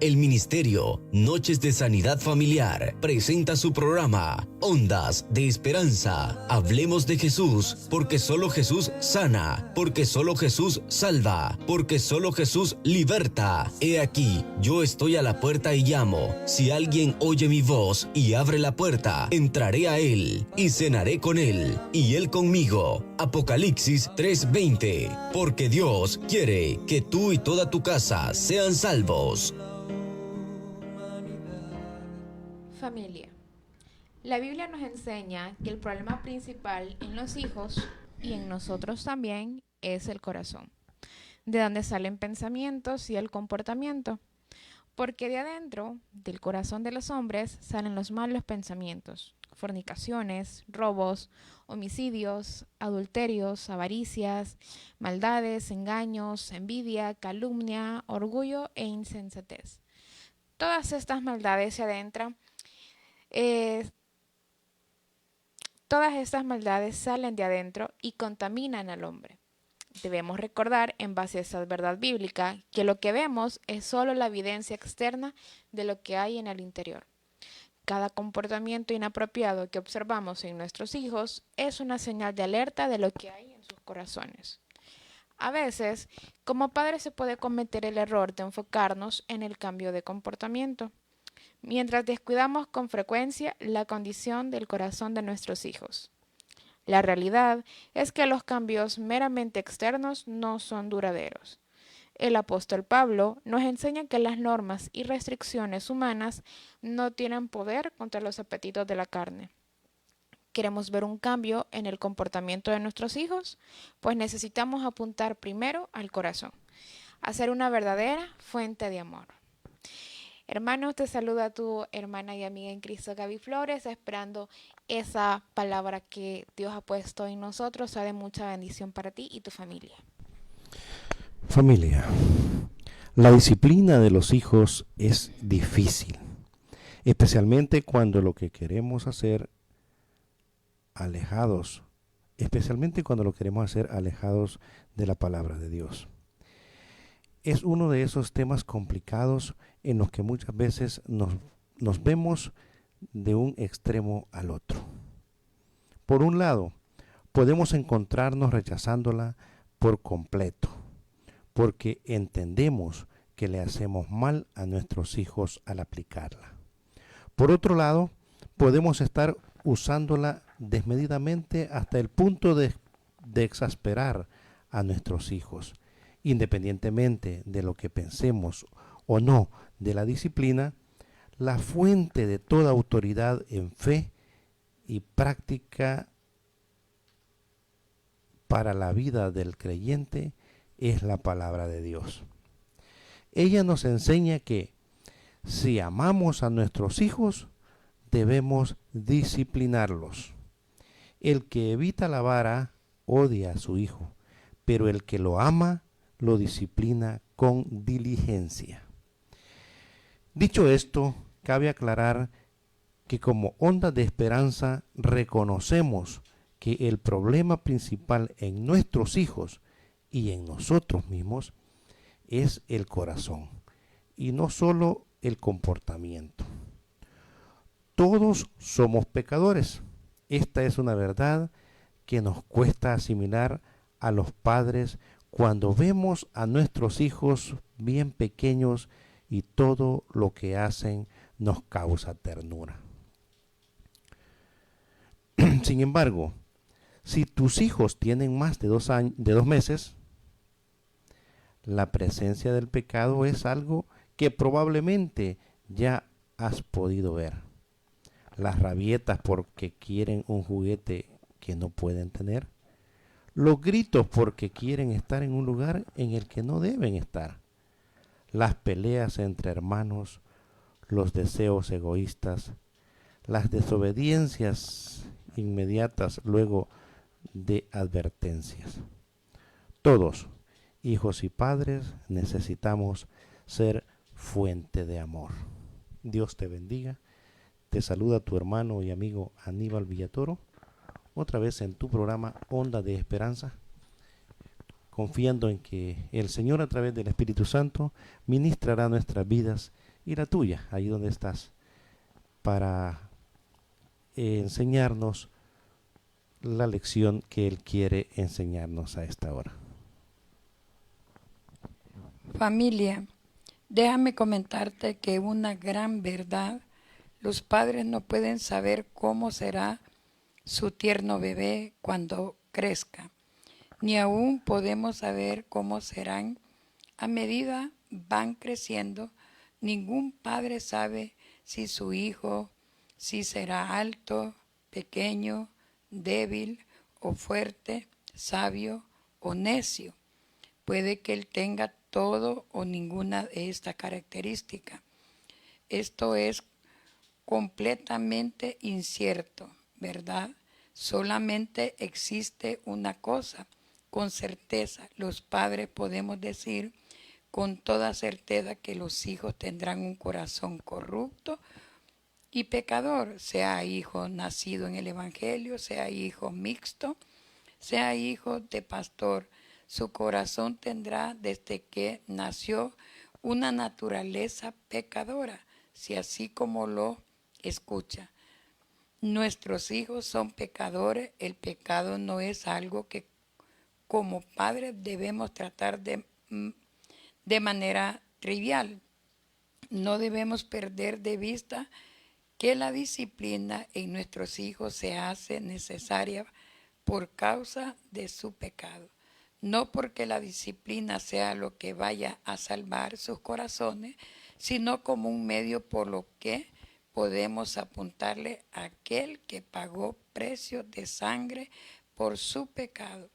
El Ministerio Noches de Sanidad Familiar presenta su programa Ondas de Esperanza. Hablemos de Jesús, porque solo Jesús sana, porque solo Jesús salva, porque solo Jesús liberta. He aquí, yo estoy a la puerta y llamo. Si alguien oye mi voz y abre la puerta, entraré a él y cenaré con él y él conmigo. Apocalipsis 3:20. Porque Dios quiere que tú y toda tu casa sean salvos. Familia. La Biblia nos enseña que el problema principal en los hijos y en nosotros también es el corazón, de donde salen pensamientos y el comportamiento, porque de adentro del corazón de los hombres salen los malos pensamientos, fornicaciones, robos, homicidios, adulterios, avaricias, maldades, engaños, envidia, calumnia, orgullo e insensatez. Todas estas maldades se adentran. Todas estas maldades salen de adentro y contaminan al hombre. Debemos recordar, en base a esa verdad bíblica, que lo que vemos es solo la evidencia externa de lo que hay en el interior. Cada comportamiento inapropiado que observamos en nuestros hijos es una señal de alerta de lo que hay en sus corazones. A veces, como padres se puede cometer el error de enfocarnos en el cambio de comportamiento, mientras descuidamos con frecuencia la condición del corazón de nuestros hijos. La realidad es que los cambios meramente externos no son duraderos. El apóstol Pablo nos enseña que las normas y restricciones humanas no tienen poder contra los apetitos de la carne. ¿Queremos ver un cambio en el comportamiento de nuestros hijos? Pues necesitamos apuntar primero al corazón, a ser una verdadera fuente de amor. Hermanos, te saluda tu hermana y amiga en Cristo, Gaby Flores, esperando esa palabra que Dios ha puesto en nosotros sea de mucha bendición para ti y tu familia. Familia, la disciplina de los hijos es difícil, especialmente cuando lo que queremos hacer alejados de la palabra de Dios. Es uno de esos temas complicados en los que muchas veces nos vemos de un extremo al otro. Por un lado, podemos encontrarnos rechazándola por completo, porque entendemos que le hacemos mal a nuestros hijos al aplicarla. Por otro lado, podemos estar usándola desmedidamente hasta el punto de exasperar a nuestros hijos. Independientemente de lo que pensemos o no de la disciplina, la fuente de toda autoridad en fe y práctica para la vida del creyente es la palabra de Dios. Ella nos enseña que si amamos a nuestros hijos, debemos disciplinarlos. El que evita la vara odia a su hijo, pero el que lo ama lo disciplina con diligencia. Dicho esto, cabe aclarar que como Ondas de Esperanza reconocemos que el problema principal en nuestros hijos y en nosotros mismos es el corazón y no solo el comportamiento. Todos somos pecadores. Esta es una verdad que nos cuesta asimilar a los padres cuando vemos a nuestros hijos bien pequeños y todo lo que hacen nos causa ternura. Sin embargo, si tus hijos tienen más de 2 meses, la presencia del pecado es algo que probablemente ya has podido ver. Las rabietas porque quieren un juguete que no pueden tener, los gritos porque quieren estar en un lugar en el que no deben estar, las peleas entre hermanos, los deseos egoístas, las desobediencias inmediatas luego de advertencias. Todos, hijos y padres, necesitamos ser fuente de amor. Dios te bendiga. Te saluda tu hermano y amigo Aníbal Villatoro, otra vez en tu programa Onda de Esperanza, confiando en que el Señor a través del Espíritu Santo ministrará nuestras vidas y la tuya, ahí donde estás, para enseñarnos la lección que Él quiere enseñarnos a esta hora. Familia, déjame comentarte que una gran verdad, los padres no pueden saber cómo será su tierno bebé cuando crezca, ni aún podemos saber cómo serán a medida van creciendo. Ningún padre sabe si su hijo, si será alto, pequeño, débil o fuerte, sabio o necio. Puede que él tenga todo o ninguna de estas características. Esto es completamente incierto, ¿verdad? Solamente existe una cosa, con certeza. Los padres podemos decir con toda certeza que los hijos tendrán un corazón corrupto y pecador, sea hijo nacido en el Evangelio, sea hijo mixto, sea hijo de pastor. Su corazón tendrá desde que nació una naturaleza pecadora, si así como lo escucha. Nuestros hijos son pecadores. El pecado no es algo que como padres debemos tratar de manera trivial. No debemos perder de vista que la disciplina en nuestros hijos se hace necesaria por causa de su pecado. No porque la disciplina sea lo que vaya a salvar sus corazones, sino como un medio por lo que podemos apuntarle a aquel que pagó precio de sangre por su pecado.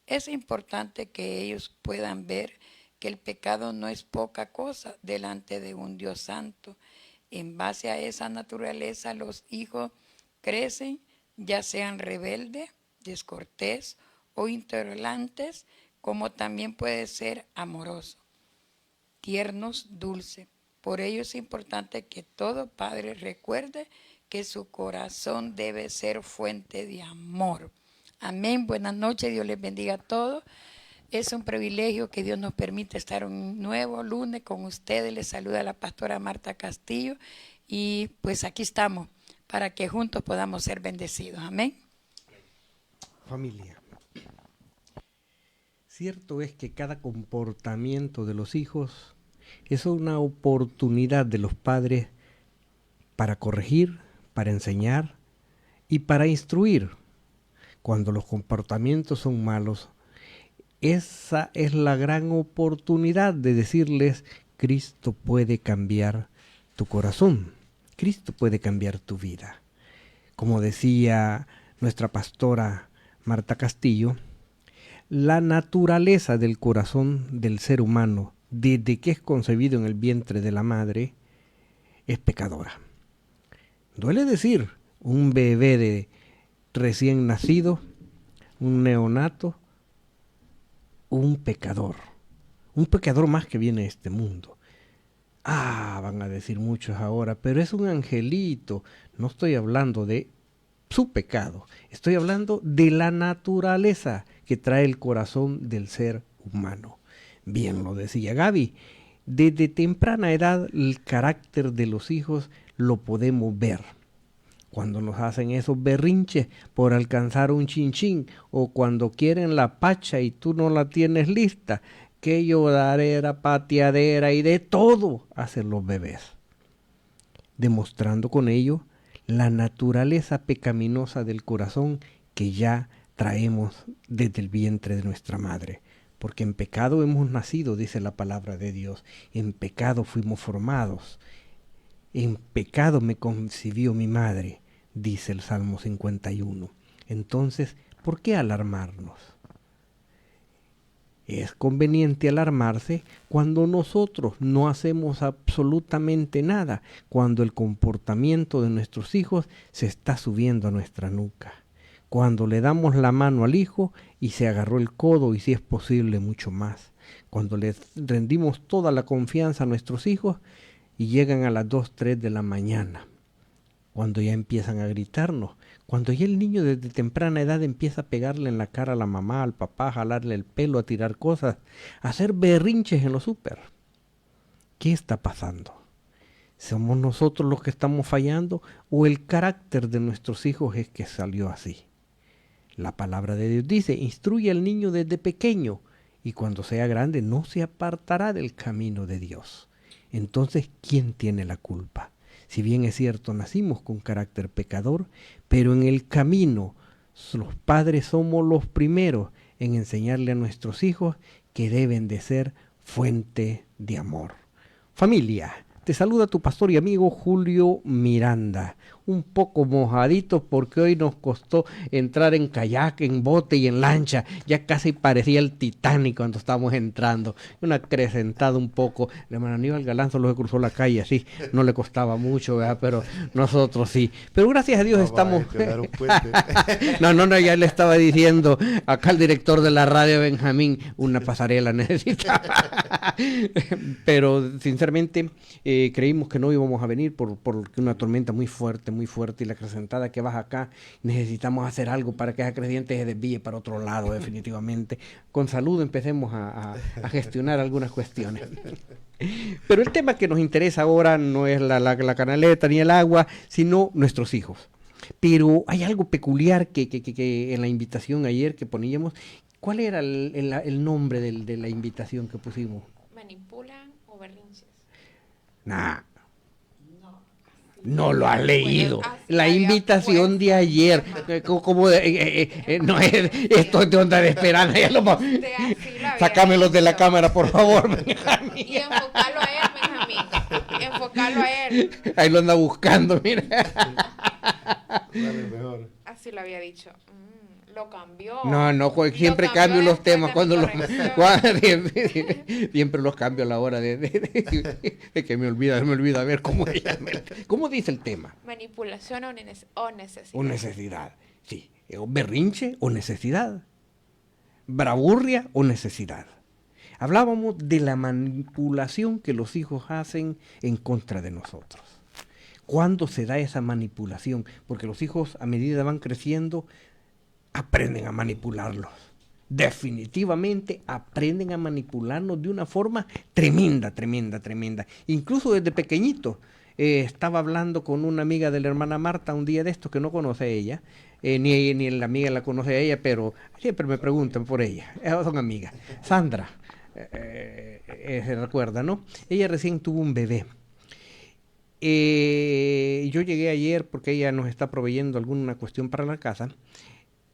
Es importante que ellos puedan ver que el pecado no es poca cosa delante de un Dios santo. En base a esa naturaleza, los hijos crecen, ya sean rebeldes, descortés o intolerantes, como también puede ser amorosos, tiernos, dulces. Por ello es importante que todo padre recuerde que su corazón debe ser fuente de amor. Amén. Buenas noches. Dios les bendiga a todos. Es un privilegio que Dios nos permite estar un nuevo lunes con ustedes. Les saluda la pastora Marta Castillo. Y pues aquí estamos para que juntos podamos ser bendecidos. Amén. Familia. Cierto es que cada comportamiento de los hijos es una oportunidad de los padres para corregir, para enseñar y para instruir. Cuando los comportamientos son malos, esa es la gran oportunidad de decirles: Cristo puede cambiar tu corazón, Cristo puede cambiar tu vida. Como decía nuestra pastora Marta Castillo, la naturaleza del corazón del ser humano, desde que es concebido en el vientre de la madre, es pecadora. Duele decir, un bebé de recién nacido, un neonato, un pecador más que viene a este mundo. Van a decir muchos ahora, pero es un angelito. No estoy hablando de su pecado, estoy hablando de la naturaleza que trae el corazón del ser humano. Bien lo decía Gaby, desde temprana edad el carácter de los hijos lo podemos ver. Cuando nos hacen esos berrinches por alcanzar un chinchín, o cuando quieren la pacha y tú no la tienes lista, qué lloradera, pateadera y de todo hacen los bebés, demostrando con ello la naturaleza pecaminosa del corazón que ya traemos desde el vientre de nuestra madre. Porque en pecado hemos nacido, dice la palabra de Dios. En pecado fuimos formados. En pecado me concibió mi madre, dice el Salmo 51. Entonces, ¿por qué alarmarnos? Es conveniente alarmarse cuando nosotros no hacemos absolutamente nada, cuando el comportamiento de nuestros hijos se está subiendo a nuestra nuca, cuando le damos la mano al hijo y se agarró el codo y si es posible mucho más, cuando le rendimos toda la confianza a nuestros hijos y llegan a las 2, 3 de la mañana, cuando ya empiezan a gritarnos, cuando ya el niño desde temprana edad empieza a pegarle en la cara a la mamá, al papá, a jalarle el pelo, a tirar cosas, a hacer berrinches en los súper. ¿Qué está pasando? ¿Somos nosotros los que estamos fallando o el carácter de nuestros hijos es que salió así? La palabra de Dios dice, instruye al niño desde pequeño y cuando sea grande no se apartará del camino de Dios. Entonces, ¿quién tiene la culpa? Si bien es cierto, nacimos con carácter pecador, pero en el camino los padres somos los primeros en enseñarle a nuestros hijos que deben de ser fuente de amor. Familia, te saluda tu pastor y amigo Julio Miranda. Un poco mojadito porque hoy nos costó entrar en kayak, en bote y en lancha. Ya casi parecía el Titanic cuando estábamos entrando. Una acrecentada un poco. El hermano Aníbal Galán solo se cruzó la calle así. No le costaba mucho, ¿verdad? Pero nosotros sí. Pero gracias a Dios estamos... No, ya le estaba diciendo acá al director de la radio, Benjamín, una pasarela necesitaba. Pero sinceramente creímos que no íbamos a venir por una tormenta muy fuerte y la acrecentada que baja acá. Necesitamos hacer algo para que esa creciente se desvíe para otro lado definitivamente. Con salud empecemos a gestionar algunas cuestiones. Pero el tema que nos interesa ahora no es la canaleta ni el agua, sino nuestros hijos. Pero hay algo peculiar que en la invitación ayer que poníamos. ¿Cuál era el nombre de la invitación que pusimos? ¿Manipulan o berrinches? No lo has leído. Bueno, la invitación de ayer. Como no es esto es de onda de esperanza. Ya sácamelos de la cámara, por favor, Benjamín. Y enfocarlo a él, Benjamín. Enfocarlo a él. Ahí lo anda buscando, mira. Dale, mejor. Así lo había dicho. Lo cambió. No, siempre cambio los temas siempre los cambio a la hora de que me olvida a ver cómo dice el tema. Manipulación o necesidad. O necesidad, sí. Berrinche o necesidad. Bravurria o necesidad. Hablábamos de la manipulación que los hijos hacen en contra de nosotros. ¿Cuándo se da esa manipulación? Porque los hijos, a medida que van creciendo, aprenden a manipularlos. Definitivamente aprenden a manipularnos de una forma tremenda. Incluso desde pequeñitos. Estaba hablando con una amiga de la hermana Marta un día de estos que no conoce a ella. Ni la amiga la conoce a ella, pero siempre me preguntan por ella. Son amigas. Sandra, se recuerda, ¿no? Ella recién tuvo un bebé. Yo llegué ayer porque ella nos está proveyendo alguna cuestión para la casa.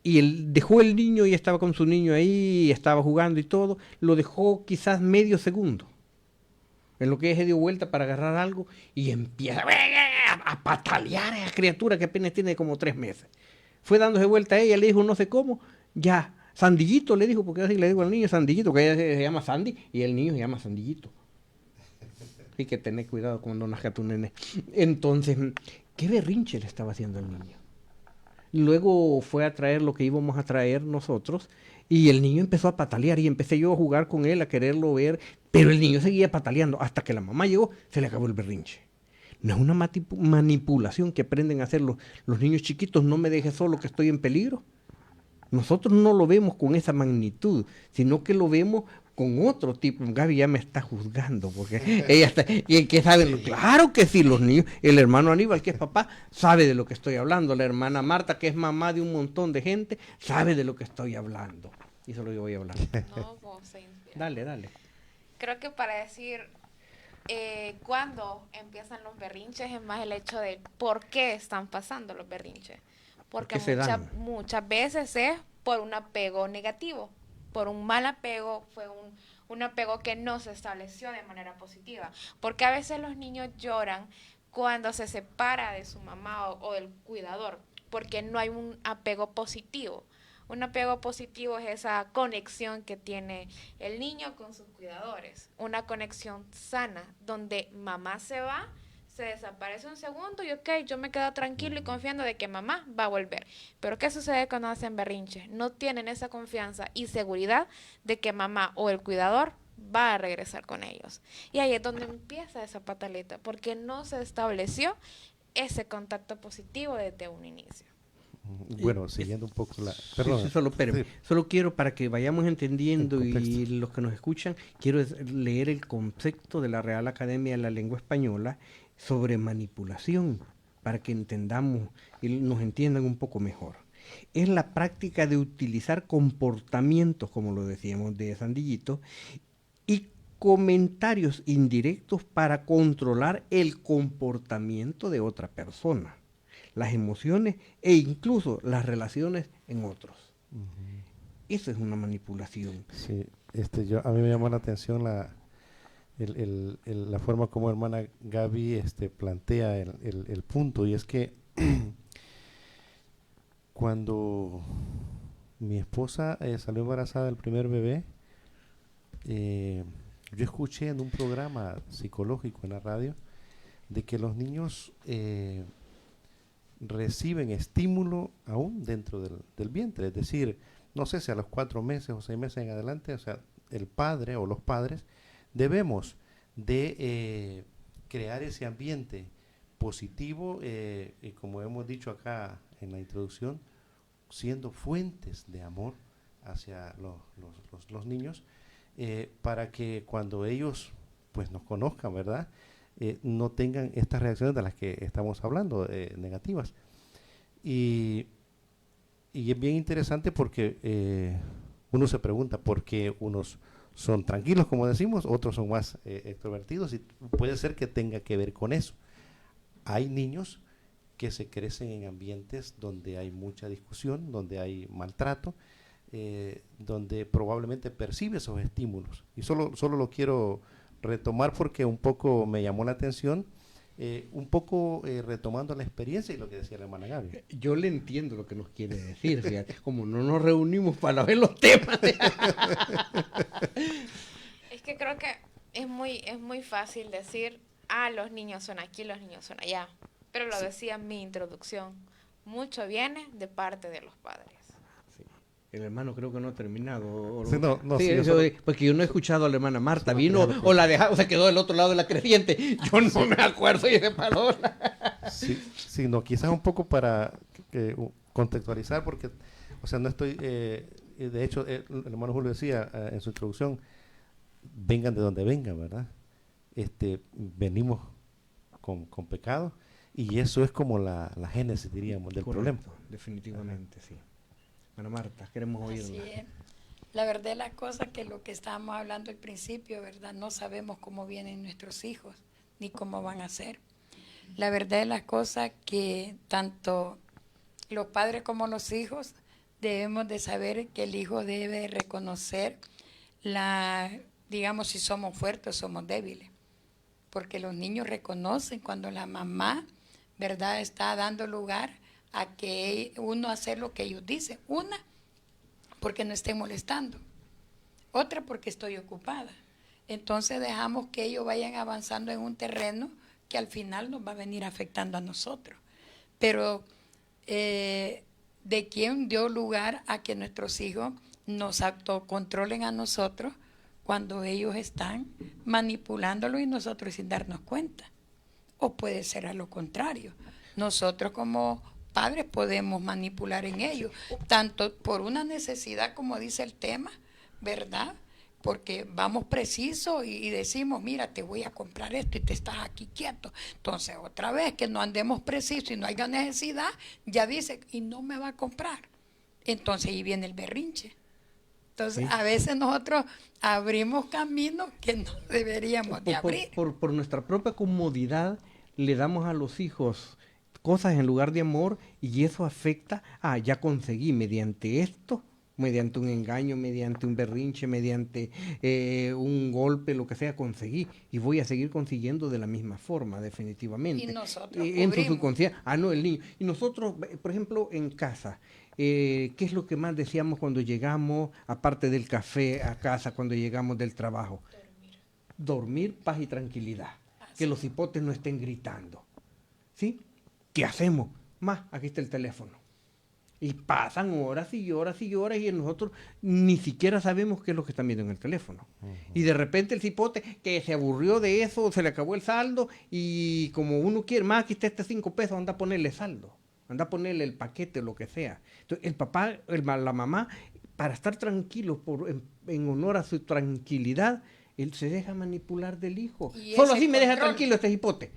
Y él dejó el niño y estaba con su niño ahí, y estaba jugando y todo. Lo dejó quizás medio segundo. En lo que se dio vuelta para agarrar algo y empieza a patalear a esa criatura que apenas tiene como 3 meses. Fue dándose vuelta a ella, le dijo no sé cómo, ya, Sandillito le dijo, porque así le digo al niño Sandillito, que ella se llama Sandy y el niño se llama Sandillito. Hay que tener cuidado cuando nazca tu nene. Entonces, ¿qué berrinche le estaba haciendo al niño? Luego fue a traer lo que íbamos a traer nosotros y el niño empezó a patalear y empecé yo a jugar con él, a quererlo ver, pero el niño seguía pataleando hasta que la mamá llegó, se le acabó el berrinche. No es una manipulación que aprenden a hacer los niños chiquitos, no me dejes solo que estoy en peligro. Nosotros no lo vemos con esa magnitud, sino que lo vemos con otro tipo. Gaby ya me está juzgando porque ella está, y que sabe, claro que sí, los niños, el hermano Aníbal que es papá sabe de lo que estoy hablando, la hermana Marta que es mamá de un montón de gente sabe de lo que estoy hablando y solo yo voy a hablar. No, vos se inspira. Dale. Creo que para decir cuándo empiezan los berrinches es más el hecho de por qué están pasando los berrinches. Porque muchas veces es por un apego negativo, por un mal apego, fue un apego que no se estableció de manera positiva. Porque a veces los niños lloran cuando se separa de su mamá o del cuidador, porque no hay un apego positivo. Un apego positivo es esa conexión que tiene el niño con sus cuidadores, una conexión sana, donde mamá se va, se desaparece un segundo y yo me quedo tranquilo y confiando de que mamá va a volver. Pero ¿qué sucede cuando hacen berrinches? No tienen esa confianza y seguridad de que mamá o el cuidador va a regresar con ellos. Y ahí es donde empieza esa pataleta, porque no se estableció ese contacto positivo desde un inicio. Bueno, siguiendo un poco la... Perdón. Solo quiero, para que vayamos entendiendo y los que nos escuchan, quiero leer el concepto de la Real Academia de la Lengua Española. sobre manipulación, para que entendamos y nos entiendan un poco mejor. Es la práctica de utilizar comportamientos, como lo decíamos de Sandillito, y comentarios indirectos para controlar el comportamiento de otra persona, las emociones e incluso las relaciones en otros. Eso es una manipulación. Sí, a mí me llama la atención la forma como hermana Gaby plantea el punto, y es que cuando mi esposa salió embarazada del primer bebé, yo escuché en un programa psicológico en la radio de que los niños reciben estímulo aún dentro del vientre, es decir, no sé si a los 4 meses o 6 meses en adelante, o sea, el padre o los padres debemos de crear ese ambiente positivo, y como hemos dicho acá en la introducción, siendo fuentes de amor hacia los niños, para que cuando ellos pues nos conozcan, ¿verdad? No tengan estas reacciones de las que estamos hablando, negativas. Y es bien interesante porque uno se pregunta por qué unos son tranquilos, como decimos, otros son más extrovertidos, y puede ser que tenga que ver con eso. Hay niños que se crecen en ambientes donde hay mucha discusión, donde hay maltrato, donde probablemente percibe esos estímulos. Y solo lo quiero retomar porque un poco me llamó la atención, un poco retomando la experiencia y lo que decía la hermana Gaby. Yo le entiendo lo que nos quiere decir, fíjate, como no nos reunimos para ver los temas. Es que creo que es muy fácil decir, los niños son aquí, los niños son allá. Pero lo decía en mi introducción, mucho viene de parte de los padres. Sí. El hermano creo que no ha terminado. Sí, porque yo no he escuchado a la hermana Marta, vino o la dejó, o se quedó del otro lado de la creciente. Yo no me acuerdo y ese palabra. Sí, no, quizás un poco para contextualizar, porque, o sea, no estoy, de hecho, el hermano Julio decía en su introducción, vengan de donde vengan, ¿verdad? Venimos con pecado, y eso es como la génesis, diríamos, del Correcto, problema. definitivamente, sí. Bueno, Marta, queremos oírla. Así es. La verdad es la cosa que lo que estábamos hablando al principio, ¿verdad? No sabemos cómo vienen nuestros hijos, ni cómo van a ser. La verdad es la cosa que tanto los padres como los hijos debemos de saber que el hijo debe reconocer digamos, si somos fuertes o somos débiles. Porque los niños reconocen cuando la mamá, ¿verdad?, está dando lugar a que uno hacer lo que ellos dicen. Una, porque no estén molestando. Otra, porque estoy ocupada. Entonces dejamos que ellos vayan avanzando en un terreno que al final nos va a venir afectando a nosotros. Pero ¿de quién dio lugar a que nuestros hijos nos autocontrolen a nosotros cuando ellos están manipulándolo y nosotros sin darnos cuenta? O puede ser a lo contrario. Nosotros como padres podemos manipular en ellos, tanto por una necesidad, como dice el tema, ¿verdad? Porque vamos preciso y decimos, mira, te voy a comprar esto y te estás aquí quieto. Entonces, otra vez que no andemos preciso y no haya necesidad, ya dice, y no me va a comprar. Entonces ahí viene el berrinche. Entonces, sí, a veces nosotros abrimos caminos que no deberíamos de abrir. Por nuestra propia comodidad, le damos a los hijos cosas en lugar de amor, y eso afecta, ya conseguí mediante esto, mediante un engaño, mediante un berrinche, mediante un golpe, lo que sea, conseguí, y voy a seguir consiguiendo de la misma forma, definitivamente. Y nosotros en su subconsciencia, no, el niño. Y nosotros, por ejemplo, en casa, ¿qué es lo que más decíamos cuando llegamos, aparte del café a casa, cuando llegamos del trabajo? Dormir, paz y tranquilidad. Que los hipotes no estén gritando. ¿Sí? ¿Qué hacemos? Aquí está el teléfono. Y pasan horas y horas y horas, y nosotros ni siquiera sabemos qué es lo que están viendo en el teléfono. Uh-huh. Y de repente el cipote que se aburrió de eso, se le acabó el saldo, y como uno quiere, aquí está 5 pesos, anda a ponerle saldo, anda a ponerle el paquete, lo que sea. Entonces el papá, la mamá, para estar tranquilo, en honor a su tranquilidad, él se deja manipular del hijo. Solo así me deja tranquilo este cipote.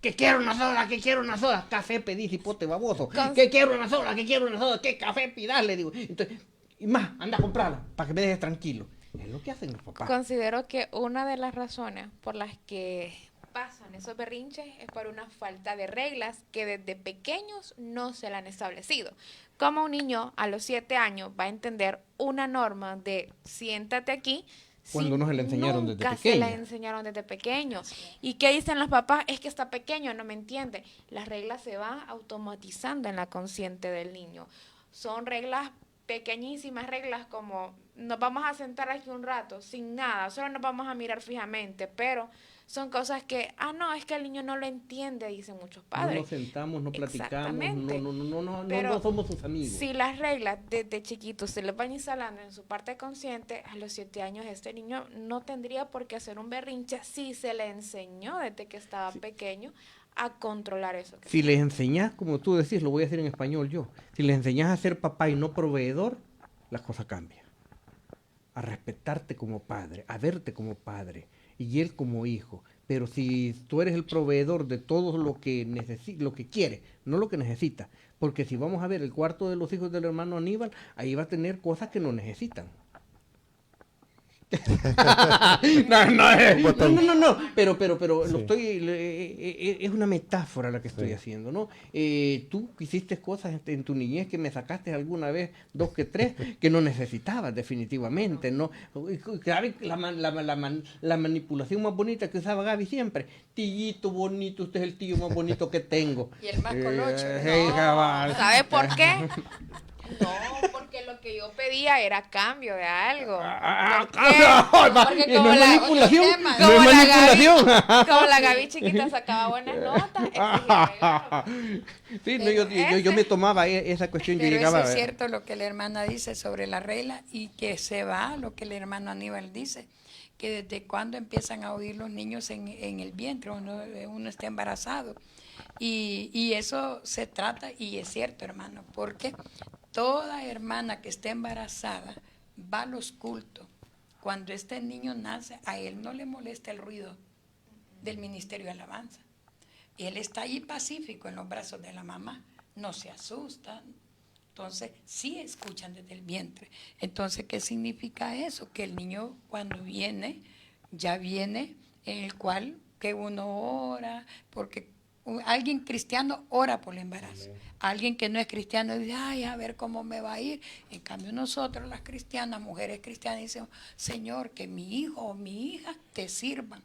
Que quiero una soda, que quiero una soda. Café pedí, cipote baboso. Con- Que quiero una soda, que quiero una soda. ¿Qué café pidas? Le digo. Entonces, y más, anda a comprarla para que me dejes tranquilo. Es lo que hacen los papás. Considero que una de las razones por las que pasan esos berrinches es por una falta de reglas que desde pequeños no se le han establecido. Como un niño a los 7 años va a entender una norma de siéntate aquí Cuando no se le enseñaron desde nunca se pequeño. la enseñaron desde pequeño. ¿Y qué dicen los papás? Es que está pequeño, no me entiende. Las reglas se van automatizando en la consciente del niño. Son reglas pequeñísimas, reglas como nos vamos a sentar aquí un rato sin nada, solo nos vamos a mirar fijamente, pero son cosas que, no, es que el niño no lo entiende, dicen muchos No padres. nos sentamos, no platicamos, Exactamente. Pero no somos sus amigos. si las reglas desde chiquitos se les van instalando en su parte consciente, a los 7 años este niño no tendría por qué hacer un berrinche si se le enseñó desde que estaba pequeño a controlar eso. Si les enseñás, como tú decís, lo voy a decir en español yo, si les enseñás a ser papá y no proveedor, las cosas cambian. A respetarte como padre, a verte como padre y él como hijo. Pero si tú eres el proveedor de todo lo que lo que quiere, no lo que necesita, porque si vamos a ver el cuarto de los hijos del hermano Aníbal, ahí va a tener cosas que no necesitan. No, pero Sí. lo estoy, es una metáfora la que estoy Sí. haciendo, ¿no? Tú hiciste cosas en tu niñez que me sacaste alguna vez, 2 que 3, que no necesitabas definitivamente, ¿no? ¿Sabe la manipulación más bonita que usaba Gaby siempre? Tillito bonito, usted es el tío más bonito que tengo. Y el más colocho. ¿Sabe por qué? No, porque lo que yo pedía era cambio de algo. Porque No es manipulación, no es manipulación. Como la Gaby chiquita sacaba buenas notas, exigía regalo. Sí, no, yo me tomaba esa cuestión, yo Pero llegaba. eso es cierto lo que la hermana dice sobre la regla y que se va lo que el hermano Aníbal dice, que desde cuando empiezan a oír los niños en el vientre, uno está embarazado. Y eso se trata, y es cierto, hermano, porque toda hermana que esté embarazada va a los cultos. Cuando este niño nace, a él no le molesta el ruido del ministerio de alabanza. Él está ahí pacífico en los brazos de la mamá, no se asusta. Entonces, sí escuchan desde el vientre. Entonces, ¿qué significa eso? Que el niño cuando viene, ya viene en el cual que uno ora, porque alguien cristiano ora por el embarazo. Alguien que no es cristiano dice, ay, a ver cómo me va a ir. En cambio nosotros las cristianas, mujeres cristianas, dicen, Señor, que mi hijo o mi hija te sirvan,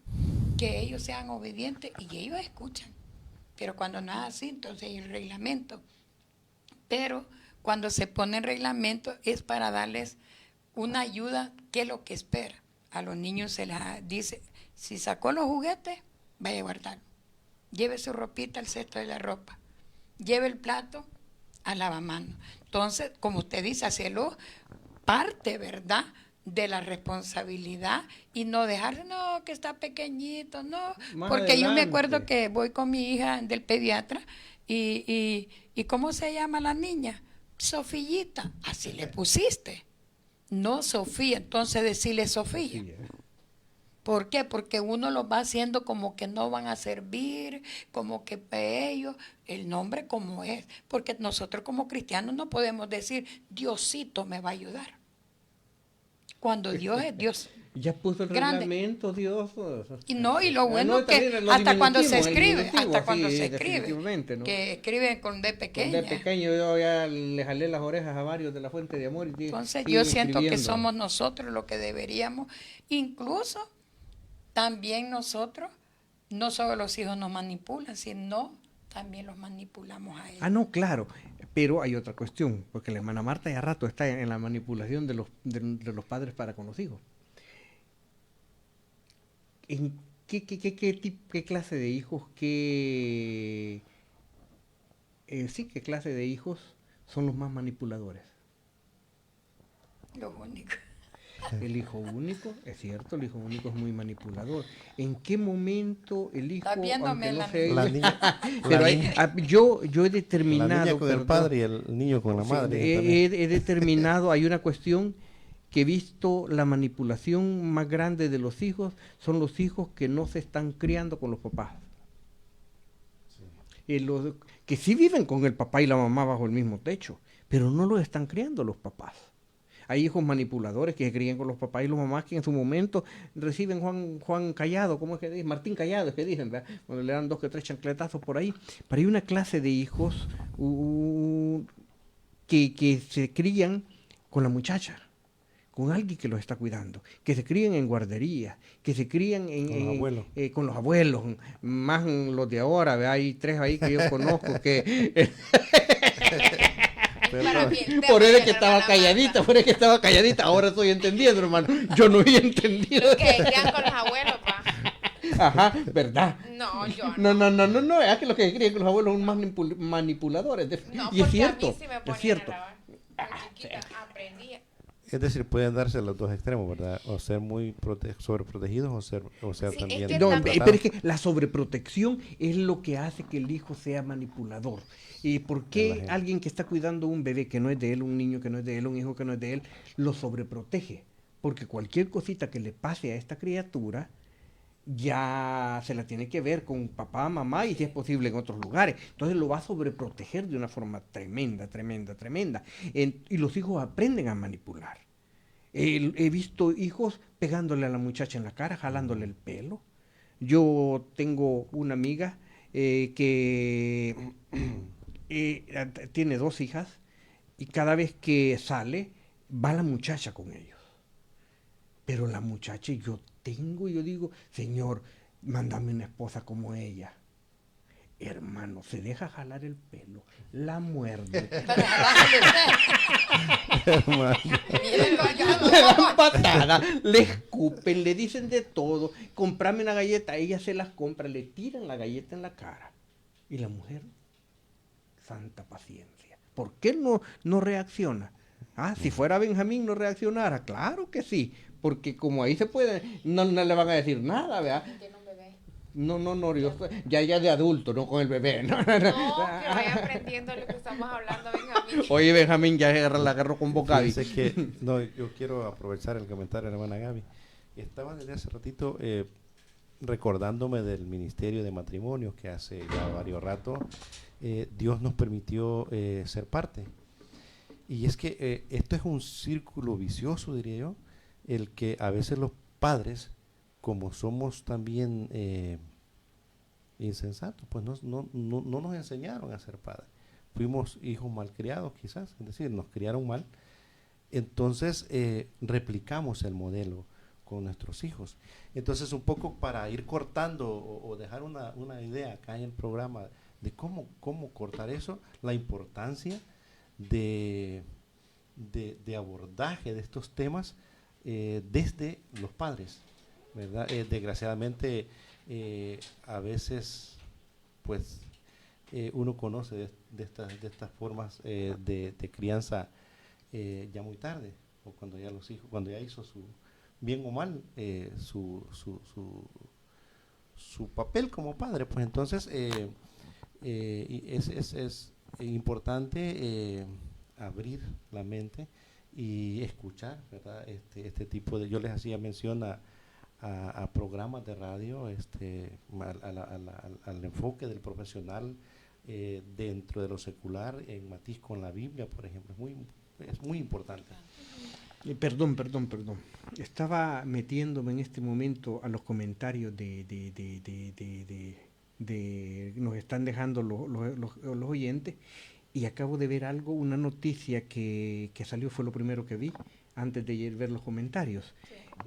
que ellos sean obedientes y ellos escuchan. Pero cuando no es así, entonces hay el reglamento. Pero cuando se pone en reglamento es para darles una ayuda, que es lo que espera. A los niños se les dice, si sacó los juguetes, vaya a guardarlo. Lleve su ropita al cesto de la ropa. Lleve el plato al lavamanos. Entonces, como usted dice, hacerlo parte, ¿verdad?, de la responsabilidad y no dejarse, no, que está pequeñito, no. Más Porque yo me adelante. acuerdo que voy con mi hija del pediatra y ¿cómo se llama la niña? Sofillita. Así le pusiste. No Sofía, entonces decirle Sofía. Sí, ¿Por qué? Porque uno los va haciendo como que no van a servir, como que ellos, el nombre como es. Porque nosotros como cristianos no podemos decir, Diosito me va a ayudar. Cuando Dios es Dios. ya puso el Grande. reglamento, Dios. Y no, y lo bueno No, que también lo hasta cuando se diminutivo, el escribe, diminutivo, hasta cuando sí, se escribe, definitivamente, ¿no? que escriben con D Cuando pequeña. de pequeño yo ya le jalé las orejas a varios de la Fuente de Amor. Y Entonces siguen yo siento que escribiendo. somos nosotros los que deberíamos, incluso también nosotros, no solo los hijos nos manipulan, sino también los manipulamos a ellos. Ah, no, claro, pero hay otra cuestión, porque la hermana Marta ya rato está en la manipulación de los padres para con los hijos. ¿En qué clase de hijos, qué clase de hijos son los más manipuladores? Lo único. El hijo único, es cierto, el hijo único es muy manipulador. ¿En qué momento el hijo, Está viéndome aunque no la sea La ella- niña, pero la hay- niña- yo he la determinado, niña con el perdón, padre y el niño con la sí, madre. también. he determinado, hay una cuestión que he visto, la manipulación más grande de los hijos son los hijos que no se están criando con los papás. que sí viven con el papá y la mamá bajo el mismo techo, pero no los están criando los papás. Hay hijos manipuladores que se crían con los papás y los mamás que en su momento reciben Juan Callado, ¿cómo es que dicen? Martín Callado, es que dicen, ¿verdad? Cuando le dan 2 que 3 chancletazos por ahí. Pero hay una clase de hijos que se crían con la muchacha, con alguien que los está cuidando, que se crían en guarderías, que se crían con los abuelos, más los de ahora, ¿verdad? Hay 3 ahí que yo conozco que... Por eso es que estaba calladita, ahora estoy entendiendo, hermano. Yo no había entendido. Los que crían con los abuelos, pa. Ajá, ¿verdad? No, yo no. No, es que los que crían con los abuelos son más manipuladores. No, y es cierto, a mí sí me ponían es cierto. a lavar. De chiquita aprendía. Es decir, pueden darse los dos extremos, ¿verdad? O ser muy sobreprotegidos o ser Sí, también... es que No, también- pero es que la sobreprotección es lo que hace que el hijo sea manipulador. ¿Y por qué gente. alguien que está cuidando un bebé que no es de él, un niño que no es de él, un hijo que no es de él, lo sobreprotege? Porque cualquier cosita que le pase a esta criatura ya se la tiene que ver con papá, mamá y si es posible en otros lugares. Entonces lo va a sobreproteger de una forma tremenda. Y los hijos aprenden a manipular. He visto hijos pegándole a la muchacha en la cara, jalándole el pelo. Yo tengo una amiga que tiene 2 hijas y cada vez que sale va la muchacha con ellos. Pero la muchacha yo digo, Señor, mándame una esposa como ella. Hermano, se deja jalar el pelo, la muerde. Le dan patada, le escupen, le dicen de todo. Comprame una galleta, ella se las compra, le tiran la galleta en la cara. Y la mujer, santa paciencia. ¿Por qué no reacciona? Si fuera Benjamín no reaccionara, claro que sí, porque como ahí se puede, no le van a decir nada, ¿verdad? Tiene un bebé. No, yo ya de adulto, no con el bebé. No. No, que vaya aprendiendo lo que estamos hablando, Benjamín. Oye, Benjamín ya la agarró con Bocavi. Fíjese que, yo quiero aprovechar el comentario de la hermana Gaby. Estaba desde hace ratito recordándome del Ministerio de Matrimonios que hace ya varios ratos Dios nos permitió ser parte. Y es que esto es un círculo vicioso, diría yo, el que a veces los padres, como somos también insensatos, pues no nos enseñaron a ser padres. Fuimos hijos malcriados quizás, es decir, nos criaron mal. Entonces replicamos el modelo con nuestros hijos. Entonces un poco para ir cortando o dejar una idea acá en el programa de cómo cortar eso, la importancia de abordaje de estos temas desde los padres, ¿verdad? Desgraciadamente a veces pues uno conoce de estas formas de crianza ya muy tarde, o cuando ya los hijos, cuando ya hizo su bien o mal su papel como padre, pues entonces es importante abrir la mente y escuchar, ¿verdad? Este tipo de, yo les hacía mención a programas de radio, al enfoque del profesional dentro de lo secular, en matiz con la Biblia, por ejemplo, es muy importante. Perdón. Estaba metiéndome en este momento a los comentarios nos están dejando los oyentes, y acabo de ver algo, una noticia que salió, fue lo primero que vi antes de ver los comentarios.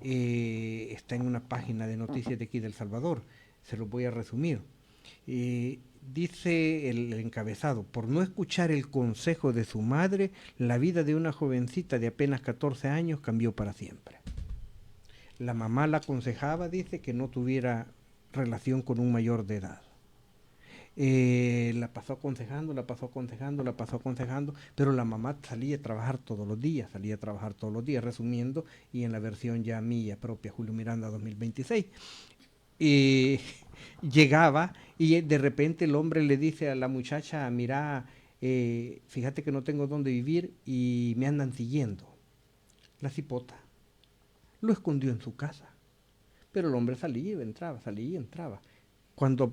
Sí. Está en una página de noticias de aquí de El Salvador, se los voy a resumir. Dice el encabezado: por no escuchar el consejo de su madre, la vida de una jovencita de apenas 14 años cambió para siempre. La mamá la aconsejaba, dice, que no tuviera relación con un mayor de edad. La pasó aconsejando, pero la mamá salía a trabajar todos los días, resumiendo, y en la versión ya mía propia, Julio Miranda 2026. Llegaba y de repente el hombre le dice a la muchacha: mira, fíjate que no tengo dónde vivir y me andan siguiendo. La cipota lo escondió en su casa, pero el hombre salía y entraba. Cuando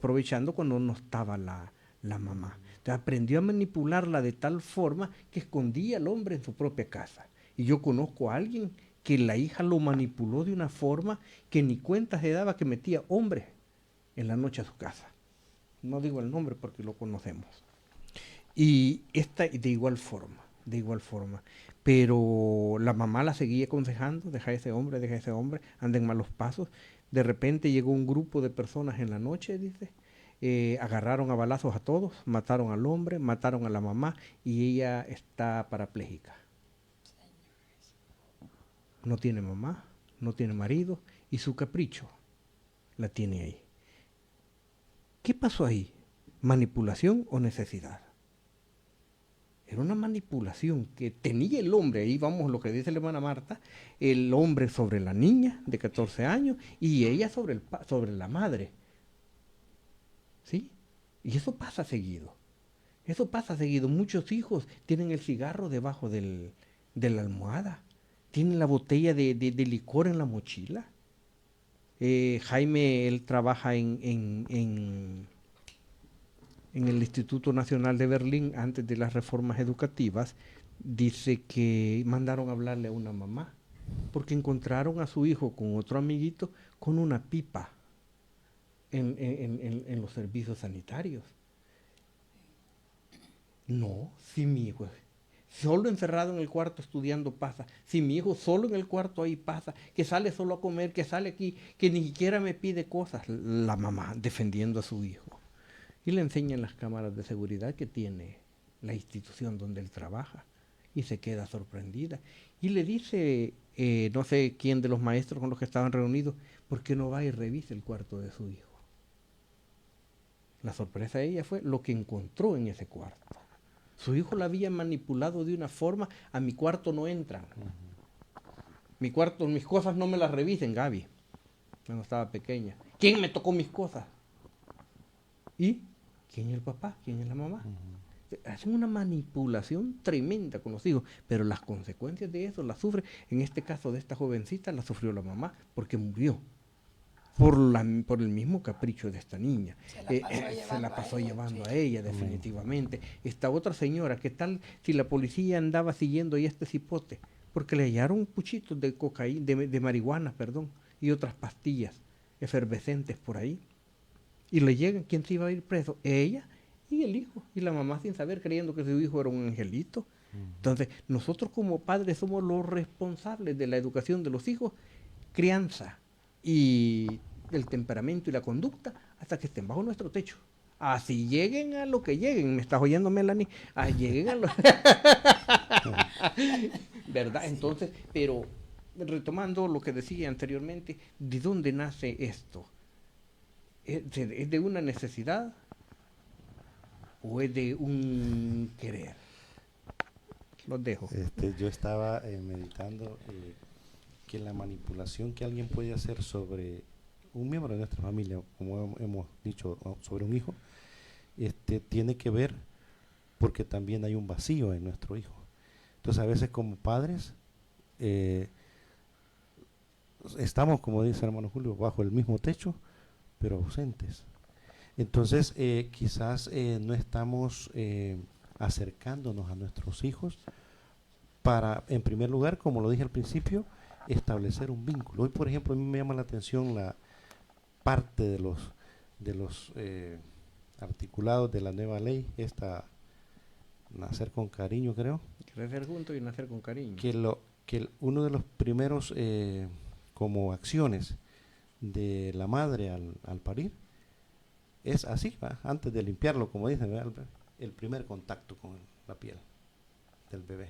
no estaba la la mamá. Entonces aprendió a manipularla de tal forma que escondía al hombre en su propia casa. Y yo conozco a alguien que la hija lo manipuló de una forma que ni cuenta se daba, que metía hombres en la noche a su casa. No digo el nombre porque lo conocemos. Y esta de igual forma. Pero la mamá la seguía aconsejando: deja ese hombre, anda en malos pasos. De repente llegó un grupo de personas en la noche, dice, agarraron a balazos a todos, mataron al hombre, mataron a la mamá y ella está parapléjica. No tiene mamá, no tiene marido y su capricho la tiene ahí. ¿Qué pasó ahí? ¿Manipulación o necesidad? Era una manipulación que tenía el hombre, ahí vamos lo que dice la hermana Marta, el hombre sobre la niña de 14 años y ella sobre la madre. ¿Sí? Y eso pasa seguido. Muchos hijos tienen el cigarro debajo de la almohada, tienen la botella de licor en la mochila. Jaime, él trabaja en el Instituto Nacional de Berlín antes de las reformas educativas. Dice que mandaron a hablarle a una mamá porque encontraron a su hijo con otro amiguito con una pipa en los servicios sanitarios. No, si mi hijo solo encerrado en el cuarto estudiando pasa, si mi hijo solo en el cuarto ahí pasa, que sale solo a comer, que sale aquí, que ni siquiera me pide cosas, la mamá defendiendo a su hijo. Y le enseñan las cámaras de seguridad que tiene la institución donde él trabaja y se queda sorprendida. Y le dice, no sé quién de los maestros con los que estaban reunidos, ¿por qué no va y revisa el cuarto de su hijo? La sorpresa de ella fue lo que encontró en ese cuarto. Su hijo la había manipulado de una forma: a mi cuarto no entran. Mi cuarto, mis cosas no me las revisen, Gaby, cuando estaba pequeña. ¿Quién me tocó mis cosas? ¿Y quién es el papá? ¿Quién es la mamá? Hacen una manipulación tremenda con los hijos, pero las consecuencias de eso las sufre. En este caso de esta jovencita, la sufrió la mamá porque murió por el mismo capricho de esta niña. Se la pasó llevando a ella, definitivamente. Esta otra señora, ¿qué tal si la policía andaba siguiendo ahí este cipote? Porque le hallaron puchitos de cocaína, de marihuana, y otras pastillas efervescentes por ahí. Y le llegan, ¿quién se iba a ir preso? Ella y el hijo. Y la mamá sin saber, creyendo que su hijo era un angelito. Entonces, nosotros como padres somos los responsables de la educación de los hijos, crianza y el temperamento y la conducta hasta que estén bajo nuestro techo. Así lleguen a lo que lleguen. ¿Me estás oyendo, Melanie? Lleguen a lo... ¿Verdad? Entonces, pero retomando lo que decía anteriormente, ¿de dónde nace esto? ¿Es de una necesidad o es de un querer? Los dejo. Yo estaba meditando que la manipulación que alguien puede hacer sobre un miembro de nuestra familia, como hemos dicho, sobre un hijo, tiene que ver porque también hay un vacío en nuestro hijo. Entonces a veces como padres estamos, como dice el hermano Julio, bajo el mismo techo, pero ausentes. Entonces quizás no estamos acercándonos a nuestros hijos para, en primer lugar, como lo dije al principio, establecer un vínculo. Hoy, por ejemplo, a mí me llama la atención la parte de los articulados de la nueva ley, nacer con cariño, creo. Crecer juntos y nacer con cariño. Que uno de los primeros como acciones de la madre al parir es así, ¿va? Antes de limpiarlo, como dicen, ¿verdad? El primer contacto con la piel del bebé.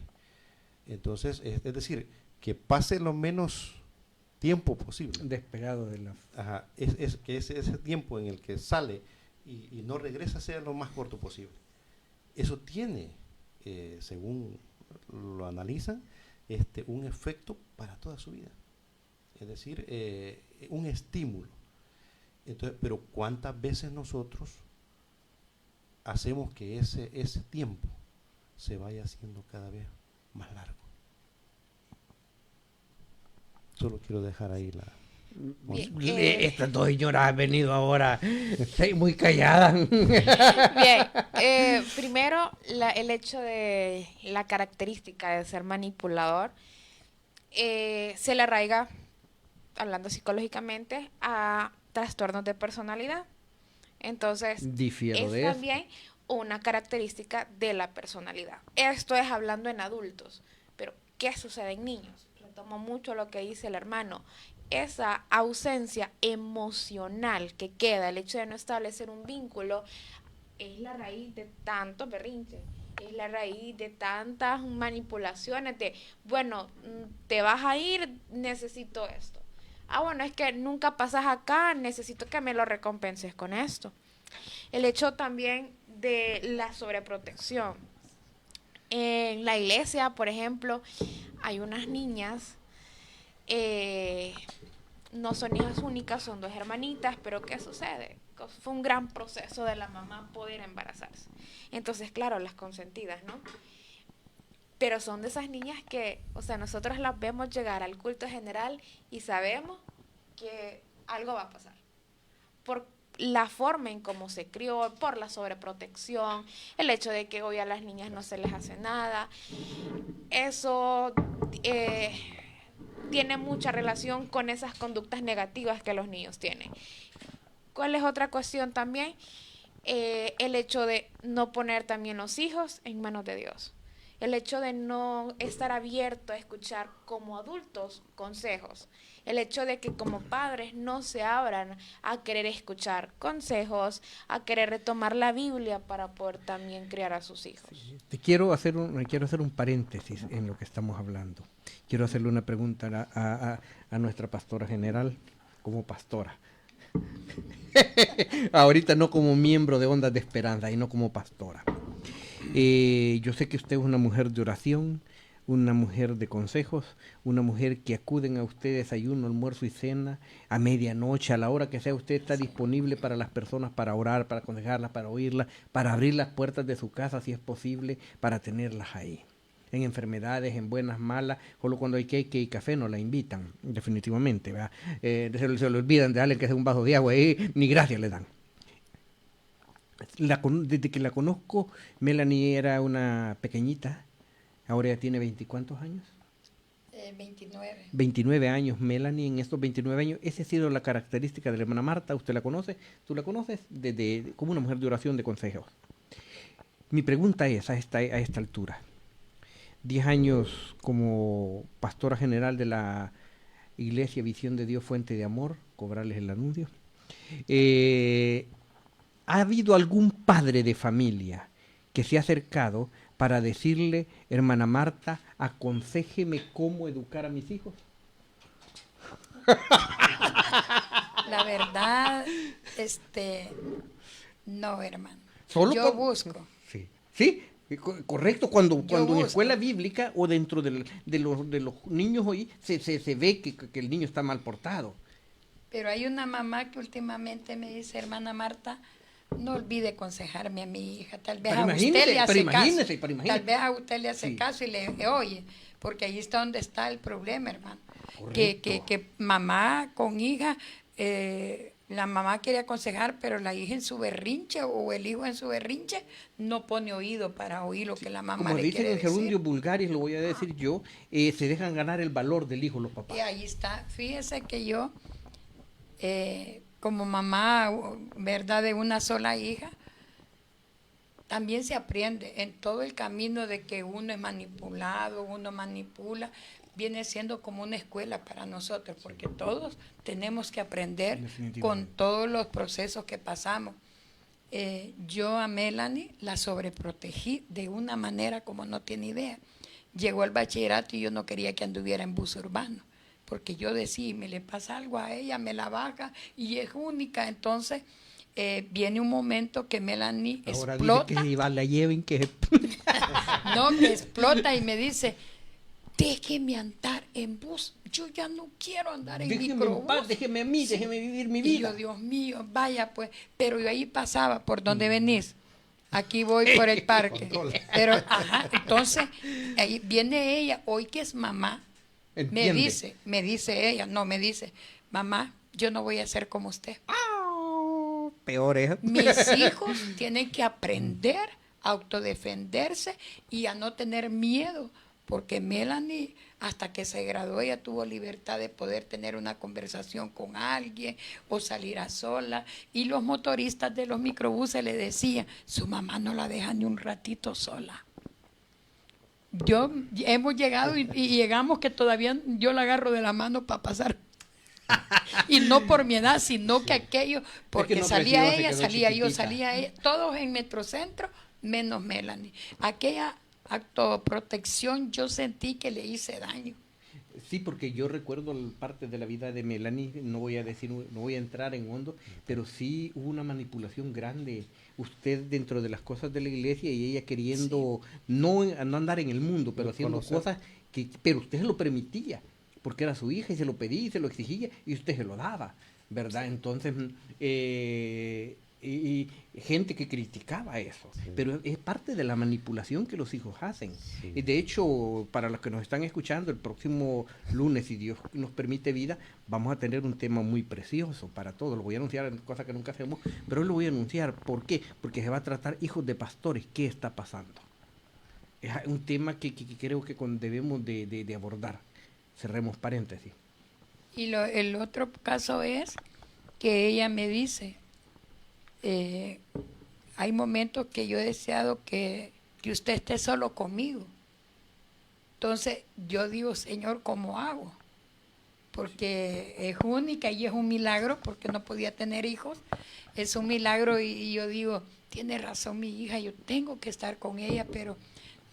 Entonces, es decir, que pase lo menos tiempo posible. Despegado de la... Ajá, que ese tiempo en el que sale y no regresa sea lo más corto posible. Eso tiene, según lo analizan, un efecto para toda su vida. Es decir, un estímulo. Entonces, pero ¿cuántas veces nosotros hacemos que ese tiempo se vaya haciendo cada vez más largo? Solo quiero dejar ahí Estas dos señoras han venido ahora muy calladas. Bien, primero el hecho de la característica de ser manipulador se le arraiga, hablando psicológicamente, a trastornos de personalidad. Entonces, Difiero es de eso. también una característica de la personalidad. Esto es hablando en adultos, pero ¿qué sucede en niños? Retomo mucho lo que dice el hermano. Esa ausencia emocional que queda, el hecho de no establecer un vínculo, es la raíz de tantos berrinches, es la raíz de tantas manipulaciones de, bueno, te vas a ir, necesito esto. Ah, bueno, es que nunca pasas acá, necesito que me lo recompenses con esto. El hecho también de la sobreprotección. En la iglesia, por ejemplo, hay unas niñas, no son hijas únicas, son dos hermanitas, pero ¿qué sucede? Fue un gran proceso de la mamá poder embarazarse. Entonces, claro, las consentidas, ¿no? Pero son de esas niñas que, o sea, nosotros las vemos llegar al culto general y sabemos que algo va a pasar. Por la forma en cómo se crió, por la sobreprotección, el hecho de que hoy a las niñas no se les hace nada. Eso tiene mucha relación con esas conductas negativas que los niños tienen. ¿Cuál es otra cuestión también? El hecho de no poner también los hijos en manos de Dios. El hecho de no estar abierto a escuchar como adultos consejos. El hecho de que como padres no se abran a querer escuchar consejos, a querer retomar la Biblia para poder también criar a sus hijos. Quiero hacer un paréntesis en lo que estamos hablando. Quiero hacerle una pregunta a nuestra pastora general, como pastora. Ahorita no como miembro de Ondas de Esperanza, y no como pastora. Yo sé que usted es una mujer de oración, una mujer de consejos, una mujer que acuden a usted desayuno, almuerzo y cena, a medianoche, a la hora que sea. Usted está disponible para las personas, para orar, para aconsejarlas, para oírlas, para abrir las puertas de su casa si es posible, para tenerlas ahí. En enfermedades, en buenas, malas, solo cuando hay cake y café no la invitan, definitivamente, ¿verdad? Se le olvidan de darle que sea un vaso de agua ahí, ni gracias le dan. Desde que la conozco, Melanie era una pequeñita, ahora ya tiene 20 ¿cuántos años? 29. 29 años, Melanie, en estos 29 años. Esa ha sido la característica de la hermana Marta. ¿Usted la conoce? ¿Tú la conoces? Como una mujer de oración, de consejos. Mi pregunta es, a esta altura, 10 años como pastora general de la Iglesia Visión de Dios Fuente de Amor, cobrarles el anuncio. ¿Ha habido algún padre de familia que se ha acercado para decirle, hermana Marta, aconséjeme cómo educar a mis hijos? La verdad, no, hermano. Yo busco. Sí, correcto. Cuando en escuela bíblica o dentro de los niños hoy se ve que el niño está mal portado. Pero hay una mamá que últimamente me dice, hermana Marta, no olvide aconsejarme a mi hija. Tal vez a usted le hace caso. Tal vez a usted le hace caso y le oye. Porque ahí está donde está el problema, hermano. Que mamá con hija, la mamá quiere aconsejar, pero la hija en su berrinche o el hijo en su berrinche no pone oído para oír lo que la mamá le quiere decir. Como dicen en gerundio vulgaris, lo voy a decir yo, se dejan ganar el valor del hijo los papás. Y ahí está. Fíjese que yo, como mamá, ¿verdad?, de una sola hija, también se aprende en todo el camino de que uno es manipulado, uno manipula, viene siendo como una escuela para nosotros, porque todos tenemos que aprender con todos los procesos que pasamos. Yo a Melanie la sobreprotegí de una manera como no tiene idea. Llegó al bachillerato y yo no quería que anduviera en bus urbano, porque yo decía, me le pasa algo a ella, me la baja y es única. Entonces viene un momento que Melanie ahora explota. Dice que la lleven, que no, que explota y me dice, déjeme andar en bus, yo ya no quiero andar en microbús. Déjeme a mí, déjeme vivir mi vida. Y yo, Dios mío, vaya pues, pero yo ahí pasaba, ¿por dónde venís? Aquí voy por el parque. Pero, entonces, ahí viene ella, hoy que es mamá, entiende. me dice ella, no, me dice, mamá, yo no voy a ser como usted. Peor es. Mis hijos tienen que aprender a autodefenderse y a no tener miedo, porque Melanie, hasta que se graduó, ella tuvo libertad de poder tener una conversación con alguien o salir a sola. Y los motoristas de los microbuses le decían, su mamá no la deja ni un ratito sola. Hemos llegado y llegamos que todavía yo la agarro de la mano para pasar. Y no por mi edad, sino que aquello, porque no salía creció, se ella, quedó salía yo, chiquitita. salía ella, todos en Metrocentro, menos Melanie. Aquella autoprotección yo sentí que le hice daño. Sí, porque yo recuerdo parte de la vida de Melanie, no voy a entrar en hondo, pero sí hubo una manipulación grande. Usted dentro de las cosas de la iglesia y ella queriendo no andar en el mundo, pero haciendo cosas pero usted se lo permitía, porque era su hija y se lo pedía y se lo exigía y usted se lo daba, ¿verdad? Sí. Entonces, y gente que criticaba eso, sí. Pero es parte de la manipulación que los hijos hacen. Sí. Y de hecho, para los que nos están escuchando, el próximo lunes, si Dios nos permite vida, vamos a tener un tema muy precioso para todos. Lo voy a anunciar, cosa que nunca hacemos, pero hoy lo voy a anunciar. ¿Por qué? Porque se va a tratar hijos de pastores. ¿Qué está pasando? Es un tema que creo que debemos de abordar. Cerremos paréntesis. Y el otro caso es que ella me dice, hay momentos que yo he deseado que usted esté solo conmigo. Entonces yo digo, Señor, ¿cómo hago? Porque es única y es un milagro, porque no podía tener hijos. Es un milagro y yo digo, tiene razón mi hija, yo tengo que estar con ella, pero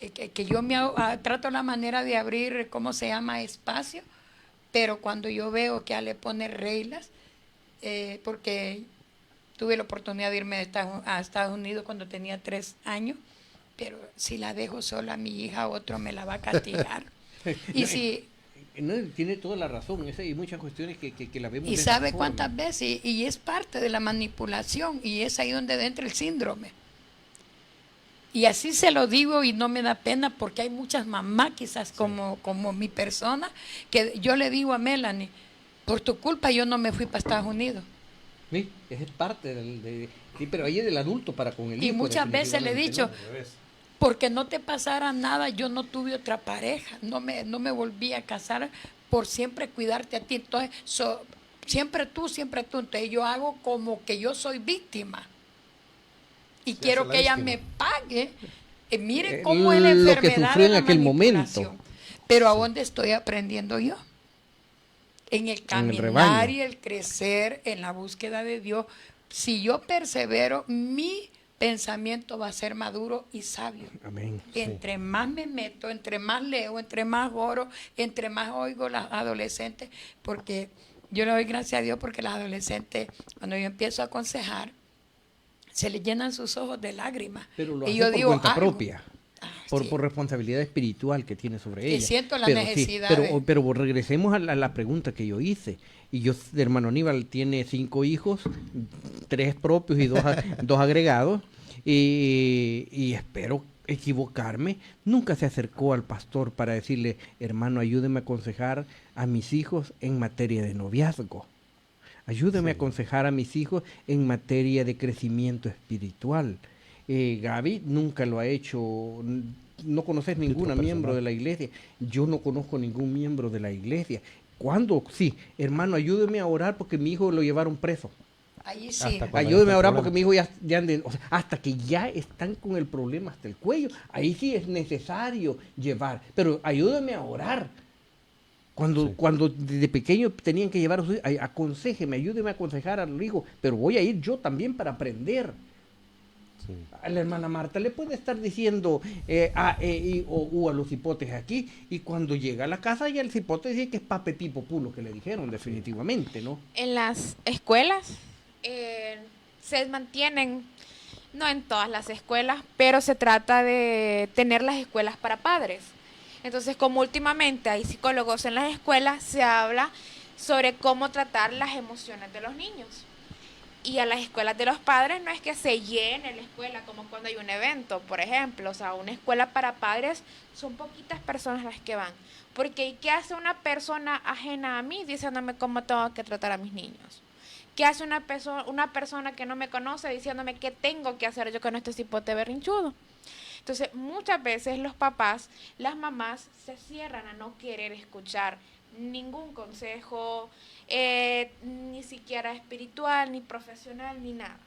que yo trato la manera de abrir, ¿cómo se llama?, espacio, pero cuando yo veo que le pone reglas, porque tuve la oportunidad de irme a Estados Unidos cuando tenía 3 años, pero si la dejo sola, mi hija, otro me la va a castigar. Y si... No, tiene toda la razón, hay muchas cuestiones que la vemos. Y sabe cuántas veces, y es parte de la manipulación, y es ahí donde entra el síndrome. Y así se lo digo y no me da pena porque hay muchas mamás quizás como mi persona, que yo le digo a Melanie, por tu culpa yo no me fui para Estados Unidos. Sí, es parte sí, pero ahí es del adulto para con el hijo. Y muchas veces le he dicho, porque no te pasara nada, yo no tuve otra pareja, no me volví a casar por siempre cuidarte a ti. Entonces, siempre tú. Entonces yo hago como que yo soy víctima. Y quiero que ella me pague. Mire cómo es la enfermedad que sufrió en aquel momento. Pero ¿a dónde estoy aprendiendo yo? En el caminar y el crecer, en la búsqueda de Dios. Si yo persevero, mi pensamiento va a ser maduro y sabio. Amén. Entre más me meto, entre más leo, entre más oro, entre más oigo las adolescentes, porque yo le doy gracias a Dios porque las adolescentes, cuando yo empiezo a aconsejar, se le llenan sus ojos de lágrimas. Pero lo y hace yo por digo, cuenta propia, sí, por responsabilidad espiritual que tiene sobre ella. Y siento la necesidad. Pero regresemos a la pregunta que yo hice. Y yo, hermano Aníbal, tiene 5 hijos, 3 propios y 2 agregados. Y espero equivocarme. Nunca se acercó al pastor para decirle, hermano, ayúdeme a aconsejar a mis hijos en materia de noviazgo. Ayúdeme a aconsejar a mis hijos en materia de crecimiento espiritual. Gaby nunca lo ha hecho. No conoces ningún miembro de la iglesia. Yo no conozco ningún miembro de la iglesia. ¿Cuándo? Sí, hermano, ayúdeme a orar porque mi hijo lo llevaron preso. Ahí sí. Ayúdeme a orar porque mi hijo ya ande, hasta que ya están con el problema hasta el cuello. Ahí sí es necesario llevar. Pero ayúdeme a orar. Cuando desde pequeño tenían que llevar a sus hijos, aconséjeme, ayúdeme a aconsejar a los hijos, pero voy a ir yo también para aprender. Sí. A la hermana Marta le puede estar diciendo o a los hipotes aquí, y cuando llega a la casa ya el hipote dice que es pape pipo pulo que le dijeron definitivamente, ¿no? En las escuelas se mantienen, no en todas las escuelas, pero se trata de tener las escuelas para padres. Entonces, como últimamente hay psicólogos en las escuelas, se habla sobre cómo tratar las emociones de los niños. Y a las escuelas de los padres no es que se llene la escuela como cuando hay un evento, por ejemplo. O sea, una escuela para padres son poquitas personas las que van. Porque ¿y qué hace una persona ajena a mí diciéndome cómo tengo que tratar a mis niños? ¿Qué hace una persona que no me conoce diciéndome qué tengo que hacer yo con este cipote berrinchudo? Entonces, muchas veces los papás, las mamás se cierran a no querer escuchar ningún consejo, ni siquiera espiritual, ni profesional, ni nada.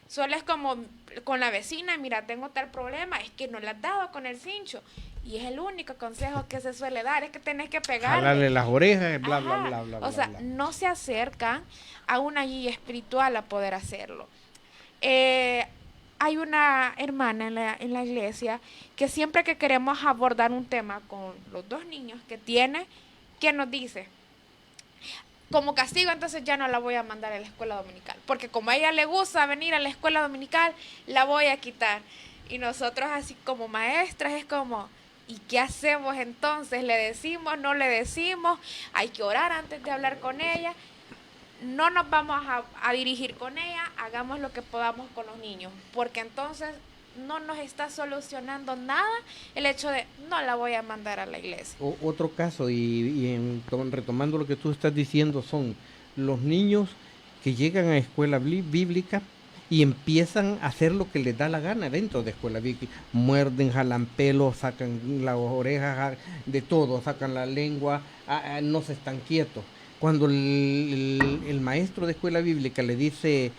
Solo es como con la vecina, mira, tengo tal problema, es que no le has dado con el cincho. Y es el único consejo que se suele dar, es que tenés que pegarle. Jalarle las orejas, bla, bla, Ajá. bla, bla, O sea, bla. no se acercan a una guía espiritual a poder hacerlo. Hay una hermana en la iglesia que siempre que queremos abordar un tema con los 2 niños que tiene, ¿qué nos dice? Como castigo, entonces ya no la voy a mandar a la escuela dominical, porque como a ella le gusta venir a la escuela dominical, la voy a quitar. Y nosotros así como maestras es como, ¿y qué hacemos entonces? ¿Le decimos? ¿No le decimos? Hay que orar antes de hablar con ella. No nos vamos a dirigir con ella, hagamos lo que podamos con los niños, porque entonces no nos está solucionando nada el hecho de no la voy a mandar a la iglesia. Otro caso, retomando lo que tú estás diciendo, son los niños que llegan a escuela bíblica y empiezan a hacer lo que les da la gana dentro de escuela bíblica. Muerden, jalan pelo, sacan las orejas, de todo, sacan la lengua, no se están quietos. Cuando el maestro de escuela bíblica le dice,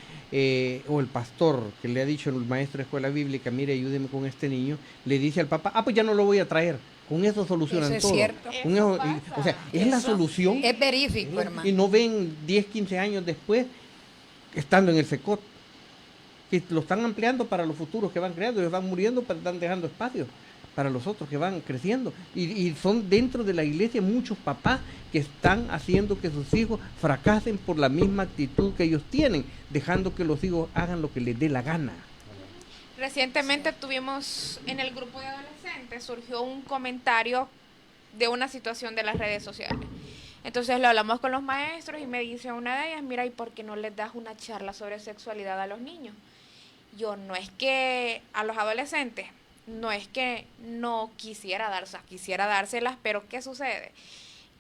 o el pastor que le ha dicho al maestro de escuela bíblica, mire, ayúdeme con este niño, le dice al papá, pues ya no lo voy a traer. Con eso solucionan eso es todo. cierto. Con eso, o sea, es la solución. Es verífico, hermano. Y no ven 10, 15 años después, estando en el SECOT, que lo están ampliando para los futuros que van creando, ellos van muriendo, pero están dejando espacio para los otros que van creciendo. Y son dentro de la iglesia muchos papás que están haciendo que sus hijos fracasen por la misma actitud que ellos tienen, dejando que los hijos hagan lo que les dé la gana. Recientemente tuvimos en el grupo de adolescentes, surgió un comentario de una situación de las redes sociales. Entonces lo hablamos con los maestros y me dice una de ellas, mira, ¿y por qué no les das una charla sobre sexualidad a los niños? Yo no es que a los adolescentes, no es que no quisiera dárselas, pero ¿qué sucede?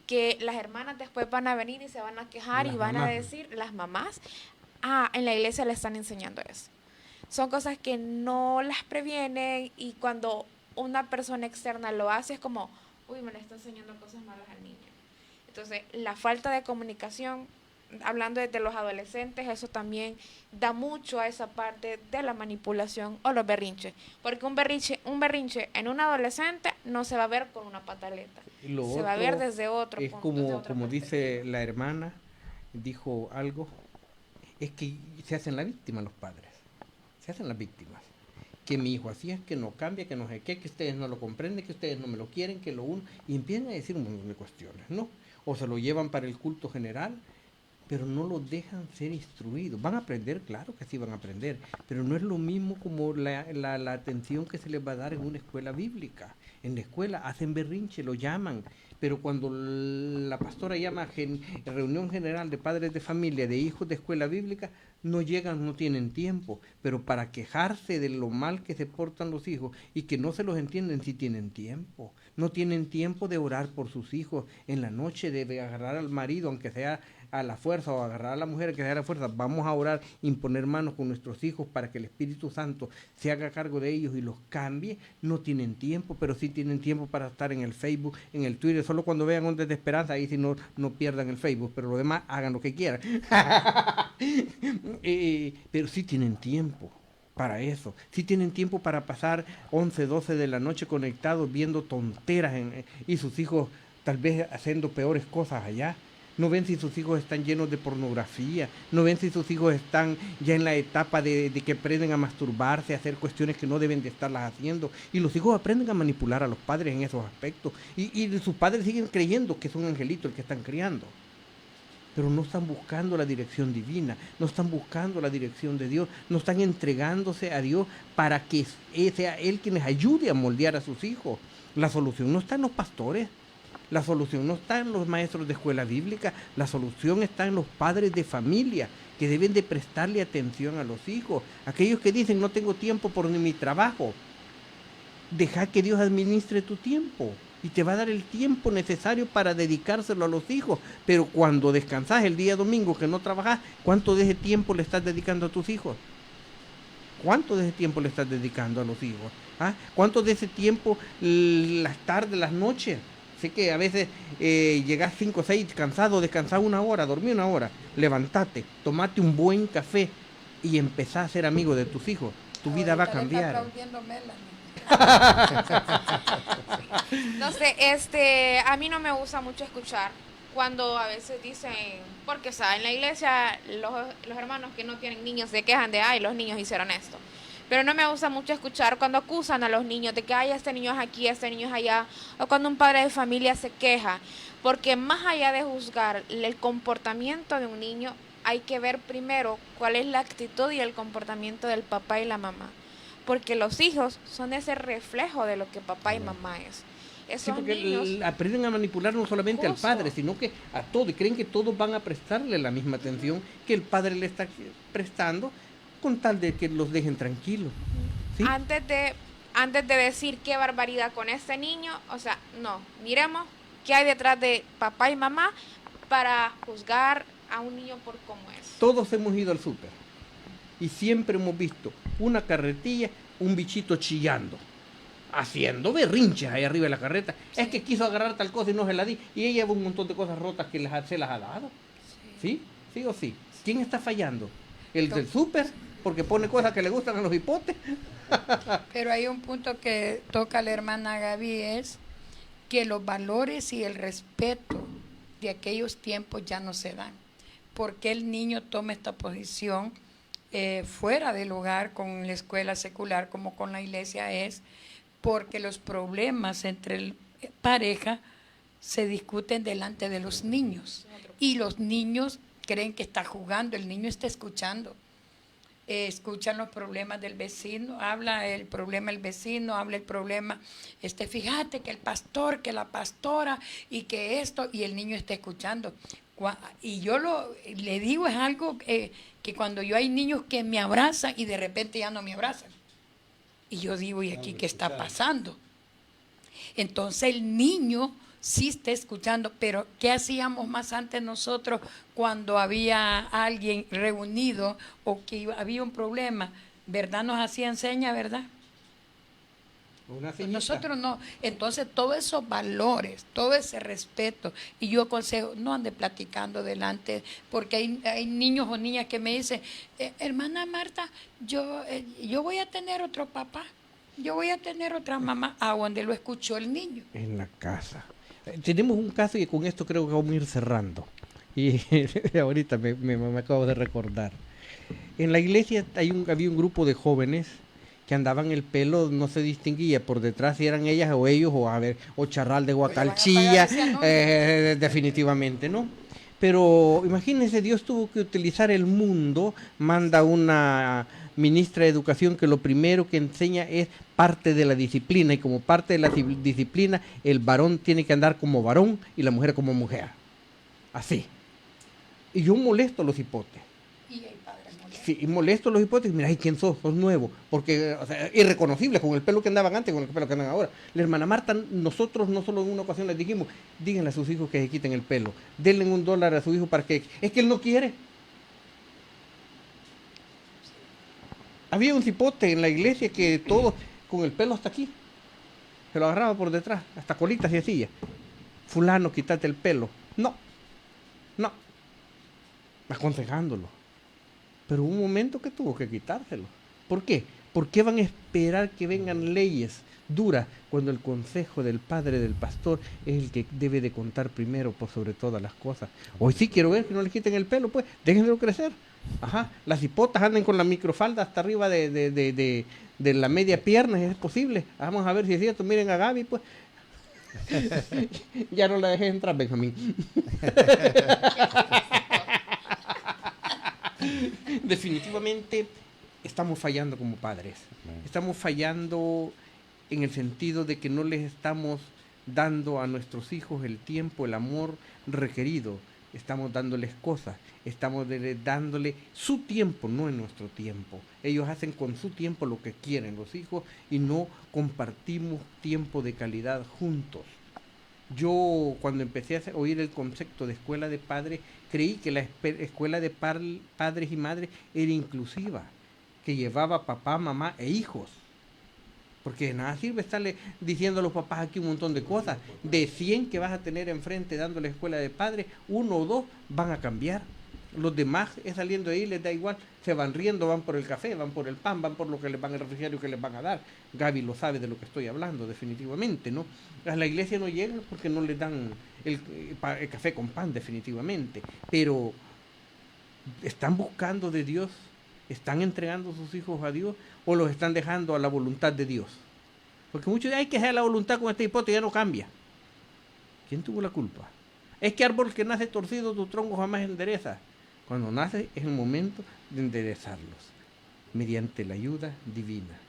Que las hermanas después van a venir y se van a quejar y van a decir, las mamás, en la iglesia le están enseñando eso. Son cosas que no las previenen y cuando una persona externa lo hace es como, uy, me le está enseñando cosas malas al niño. Entonces, la falta de comunicación, hablando de los adolescentes, eso también da mucho a esa parte de la manipulación o los berrinches. Porque un berrinche en un adolescente no se va a ver con una pataleta. Se va a ver desde otro punto. Es como dice la hermana, dijo algo, es que se hacen la víctima los padres. Se hacen las víctimas. Que mi hijo así es, que no cambia, que no sé qué, que ustedes no lo comprenden, que ustedes no me lo quieren, que lo uno... Y empiezan a decir un montón de cuestiones, ¿no? O se lo llevan para el culto general, pero no lo dejan ser instruidos. Van a aprender, claro que sí van a aprender, pero no es lo mismo como la atención que se les va a dar en una escuela bíblica. En la escuela hacen berrinche, lo llaman, pero cuando la pastora llama reunión general de padres de familia, de hijos de escuela bíblica, no llegan, no tienen tiempo, pero para quejarse de lo mal que se portan los hijos y que no se los entienden, sí tienen tiempo. No tienen tiempo de orar por sus hijos en la noche, de agarrar al marido, aunque sea a la fuerza, o agarrar a la mujer que sea a la fuerza. Vamos a orar, imponer manos con nuestros hijos para que el Espíritu Santo se haga cargo de ellos y los cambie. No tienen tiempo, pero sí tienen tiempo para estar en el Facebook, en el Twitter. Solo cuando vean Ondas de Esperanza, ahí sí no pierdan el Facebook, pero lo demás hagan lo que quieran. Pero sí tienen tiempo para eso, sí tienen tiempo para pasar 11, 12 de la noche conectados viendo tonteras y sus hijos tal vez haciendo peores cosas allá. No ven si sus hijos están llenos de pornografía, no ven si sus hijos están ya en la etapa de que aprenden a masturbarse, a hacer cuestiones que no deben de estarlas haciendo. Y los hijos aprenden a manipular a los padres en esos aspectos. Y sus padres siguen creyendo que son angelitos el que están criando. Pero no están buscando la dirección divina, no están buscando la dirección de Dios, no están entregándose a Dios para que sea Él quien les ayude a moldear a sus hijos. La solución no está en los pastores. La solución no está en los maestros de escuela bíblica, la solución está en los padres de familia, que deben de prestarle atención a los hijos. Aquellos que dicen, no tengo tiempo por mi trabajo, deja que Dios administre tu tiempo y te va a dar el tiempo necesario para dedicárselo a los hijos. Pero cuando descansas el día domingo que no trabajas, ¿cuánto de ese tiempo le estás dedicando a tus hijos? ¿Cuánto de ese tiempo le estás dedicando a los hijos? ¿Ah? ¿Cuánto de ese tiempo, las tardes, las noches? Sé que a veces llegas 5 o 6 cansado, descansar 1 hora, dormir 1 hora, levantate, tomate un buen café y empezá a ser amigo de tus hijos. Tu vida va a cambiar. No sé, a mí no me gusta mucho escuchar cuando a veces dicen, porque en la iglesia los hermanos que no tienen niños se quejan de, ay, los niños hicieron esto. Pero no me gusta mucho escuchar cuando acusan a los niños de que, ay, este niño es aquí, este niño es allá, o cuando un padre de familia se queja, porque más allá de juzgar el comportamiento de un niño, hay que ver primero cuál es la actitud y el comportamiento del papá y la mamá, porque los hijos son ese reflejo de lo que papá y mamá es. Sí, porque niños aprenden a manipular no solamente al padre, sino que a todo, y creen que todos van a prestarle la misma atención que el padre le está prestando, con tal de que los dejen tranquilos. ¿Sí? Antes de decir qué barbaridad con este niño, o sea, no, miremos qué hay detrás de papá y mamá para juzgar a un niño por cómo es. Todos hemos ido al súper y siempre hemos visto una carretilla, un bichito chillando, haciendo berrinches ahí arriba de la carreta. Sí. Es que quiso agarrar tal cosa y no se la di, y ella lleva un montón de cosas rotas que se las ha dado. ¿Sí? ¿Sí o sí? ¿Quién está fallando? ¿El del súper? Porque pone cosas que le gustan a los hipotes. Pero hay un punto que toca la hermana Gaby, es que los valores y el respeto de aquellos tiempos ya no se dan. Porque el niño toma esta posición fuera del hogar con la escuela secular como con la iglesia, es porque los problemas entre pareja se discuten delante de los niños y los niños creen que está jugando, el niño está escuchando. Escuchan los problemas del vecino, habla el problema del vecino, habla el problema, fíjate que el pastor, que la pastora y que esto, y el niño está escuchando. Y yo le digo, es algo que cuando yo hay niños que me abrazan y de repente ya no me abrazan. Y yo digo, ¿y aquí qué está pasando? Entonces el niño sí está escuchando, pero ¿qué hacíamos más antes nosotros cuando había alguien reunido o que había un problema? ¿Verdad? Nos hacían señas, ¿verdad? Nosotros no. Entonces todos esos valores, todo ese respeto, y yo aconsejo, no ande platicando delante, porque hay niños o niñas que me dicen, hermana Marta, yo voy a tener otro papá, yo voy a tener otra mamá. ¿A dónde lo escuchó el niño? En la casa. Tenemos un caso y con esto creo que vamos a ir cerrando. Y ahorita me acabo de recordar. En la iglesia había un grupo de jóvenes que andaban el pelo, no se distinguía por detrás si eran ellas o ellos, o charral de guacalchilla, definitivamente, ¿no? Pero imagínense, Dios tuvo que utilizar el mundo, manda una ministra de educación que lo primero que enseña es parte de la disciplina, y como parte de la disciplina, el varón tiene que andar como varón y la mujer como mujer. Así. Y yo molesto a los hipotes. Sí, y molesto a los hipotes, mira, ¿quién sos? Sos nuevo. Porque, o sea, irreconocibles con el pelo que andaban antes, con el pelo que andan ahora. La hermana Marta, nosotros no solo en una ocasión les dijimos, díganle a sus hijos que se quiten el pelo. Denle $1 a su hijo para que... Es que él no quiere. Había un hipote en la iglesia que todo con el pelo hasta aquí. Se lo agarraba por detrás, hasta colitas y así. Fulano, quítate el pelo. No. Aconsejándolo. Pero hubo un momento que tuvo que quitárselo. ¿Por qué? ¿Por qué van a esperar que vengan leyes duras cuando el consejo del padre del pastor es el que debe de contar primero por sobre todas las cosas? Hoy sí quiero ver que no le quiten el pelo, pues, déjenlo crecer. Ajá, las hipotas anden con la microfalda hasta arriba de la media pierna, es posible. Vamos a ver si es cierto. Miren a Gaby, pues. Ya no la dejé entrar, Benjamín. Definitivamente estamos fallando como padres. Estamos fallando en el sentido de que no les estamos dando a nuestros hijos el tiempo, el amor requerido. Estamos dándoles cosas, estamos dándole su tiempo, no en nuestro tiempo. Ellos hacen con su tiempo lo que quieren, los hijos, y no compartimos tiempo de calidad juntos. Yo, cuando empecé a oír el concepto de escuela de padres, creí que la escuela de padres y madres era inclusiva, que llevaba papá, mamá e hijos. Porque de nada sirve estarle diciendo a los papás aquí un montón de cosas. De 100 que vas a tener enfrente dándole escuela de padres, 1 o 2 van a cambiar. Los demás, saliendo de ahí, les da igual. Se van riendo, van por el café, van por el pan, van por lo que les van el refrigerio que les van a dar. Gaby lo sabe de lo que estoy hablando, definitivamente, ¿no? A la iglesia no llegan porque no les dan el café con pan, definitivamente. Pero están buscando de Dios. ¿Están entregando a sus hijos a Dios o los están dejando a la voluntad de Dios? Porque muchos dicen, hay que dejar la voluntad con esta hipótesis, ya no cambia. ¿Quién tuvo la culpa? Es que árbol que nace torcido, tu tronco jamás endereza. Cuando nace es el momento de enderezarlos, mediante la ayuda divina.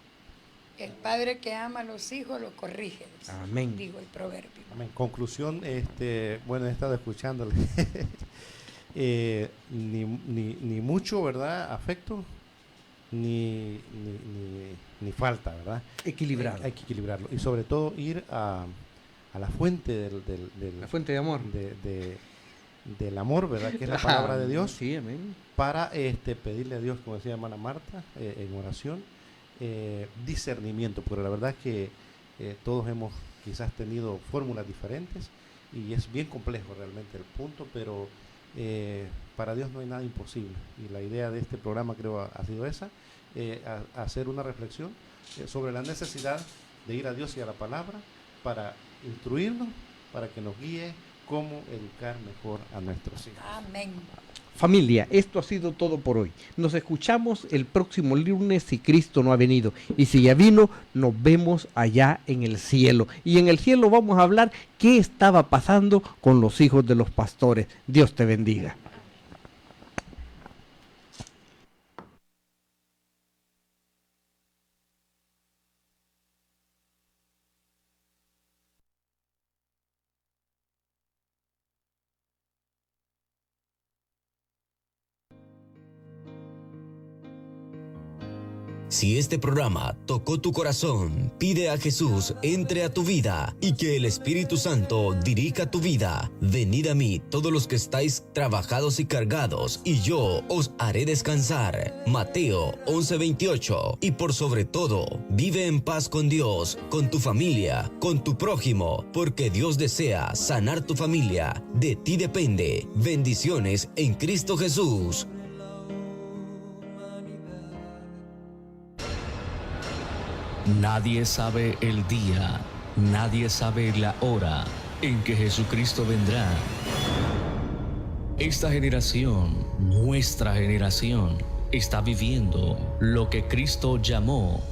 El padre que ama a los hijos los corrige. Amén. Digo el proverbio. Amén. Conclusión, bueno, he estado escuchándole. Ni mucho, ¿verdad? Afecto, ni falta, ¿verdad? Equilibrado. Hay que equilibrarlo. Y sobre todo ir a la fuente la fuente de amor. Del amor, ¿verdad? Que es la palabra de Dios. Sí, amén. Para pedirle a Dios, como decía hermana Marta, en oración, discernimiento, porque la verdad es que todos hemos quizás tenido fórmulas diferentes y es bien complejo realmente el punto, pero para Dios no hay nada imposible, y la idea de este programa creo ha sido esa, hacer una reflexión sobre la necesidad de ir a Dios y a la palabra para instruirnos, para que nos guíe cómo educar mejor a nuestros hijos. Amén. Familia, esto ha sido todo por hoy. Nos escuchamos el próximo lunes si Cristo no ha venido. Y si ya vino, nos vemos allá en el cielo. Y en el cielo vamos a hablar qué estaba pasando con los hijos de los pastores. Dios te bendiga. Si este programa tocó tu corazón, pide a Jesús entre a tu vida y que el Espíritu Santo dirija tu vida. Venid a mí todos los que estáis trabajados y cargados, y yo os haré descansar. Mateo 11:28. Y por sobre todo, vive en paz con Dios, con tu familia, con tu prójimo, porque Dios desea sanar tu familia. De ti depende. Bendiciones en Cristo Jesús. Nadie sabe el día, nadie sabe la hora en que Jesucristo vendrá. Esta generación, nuestra generación, está viviendo lo que Cristo llamó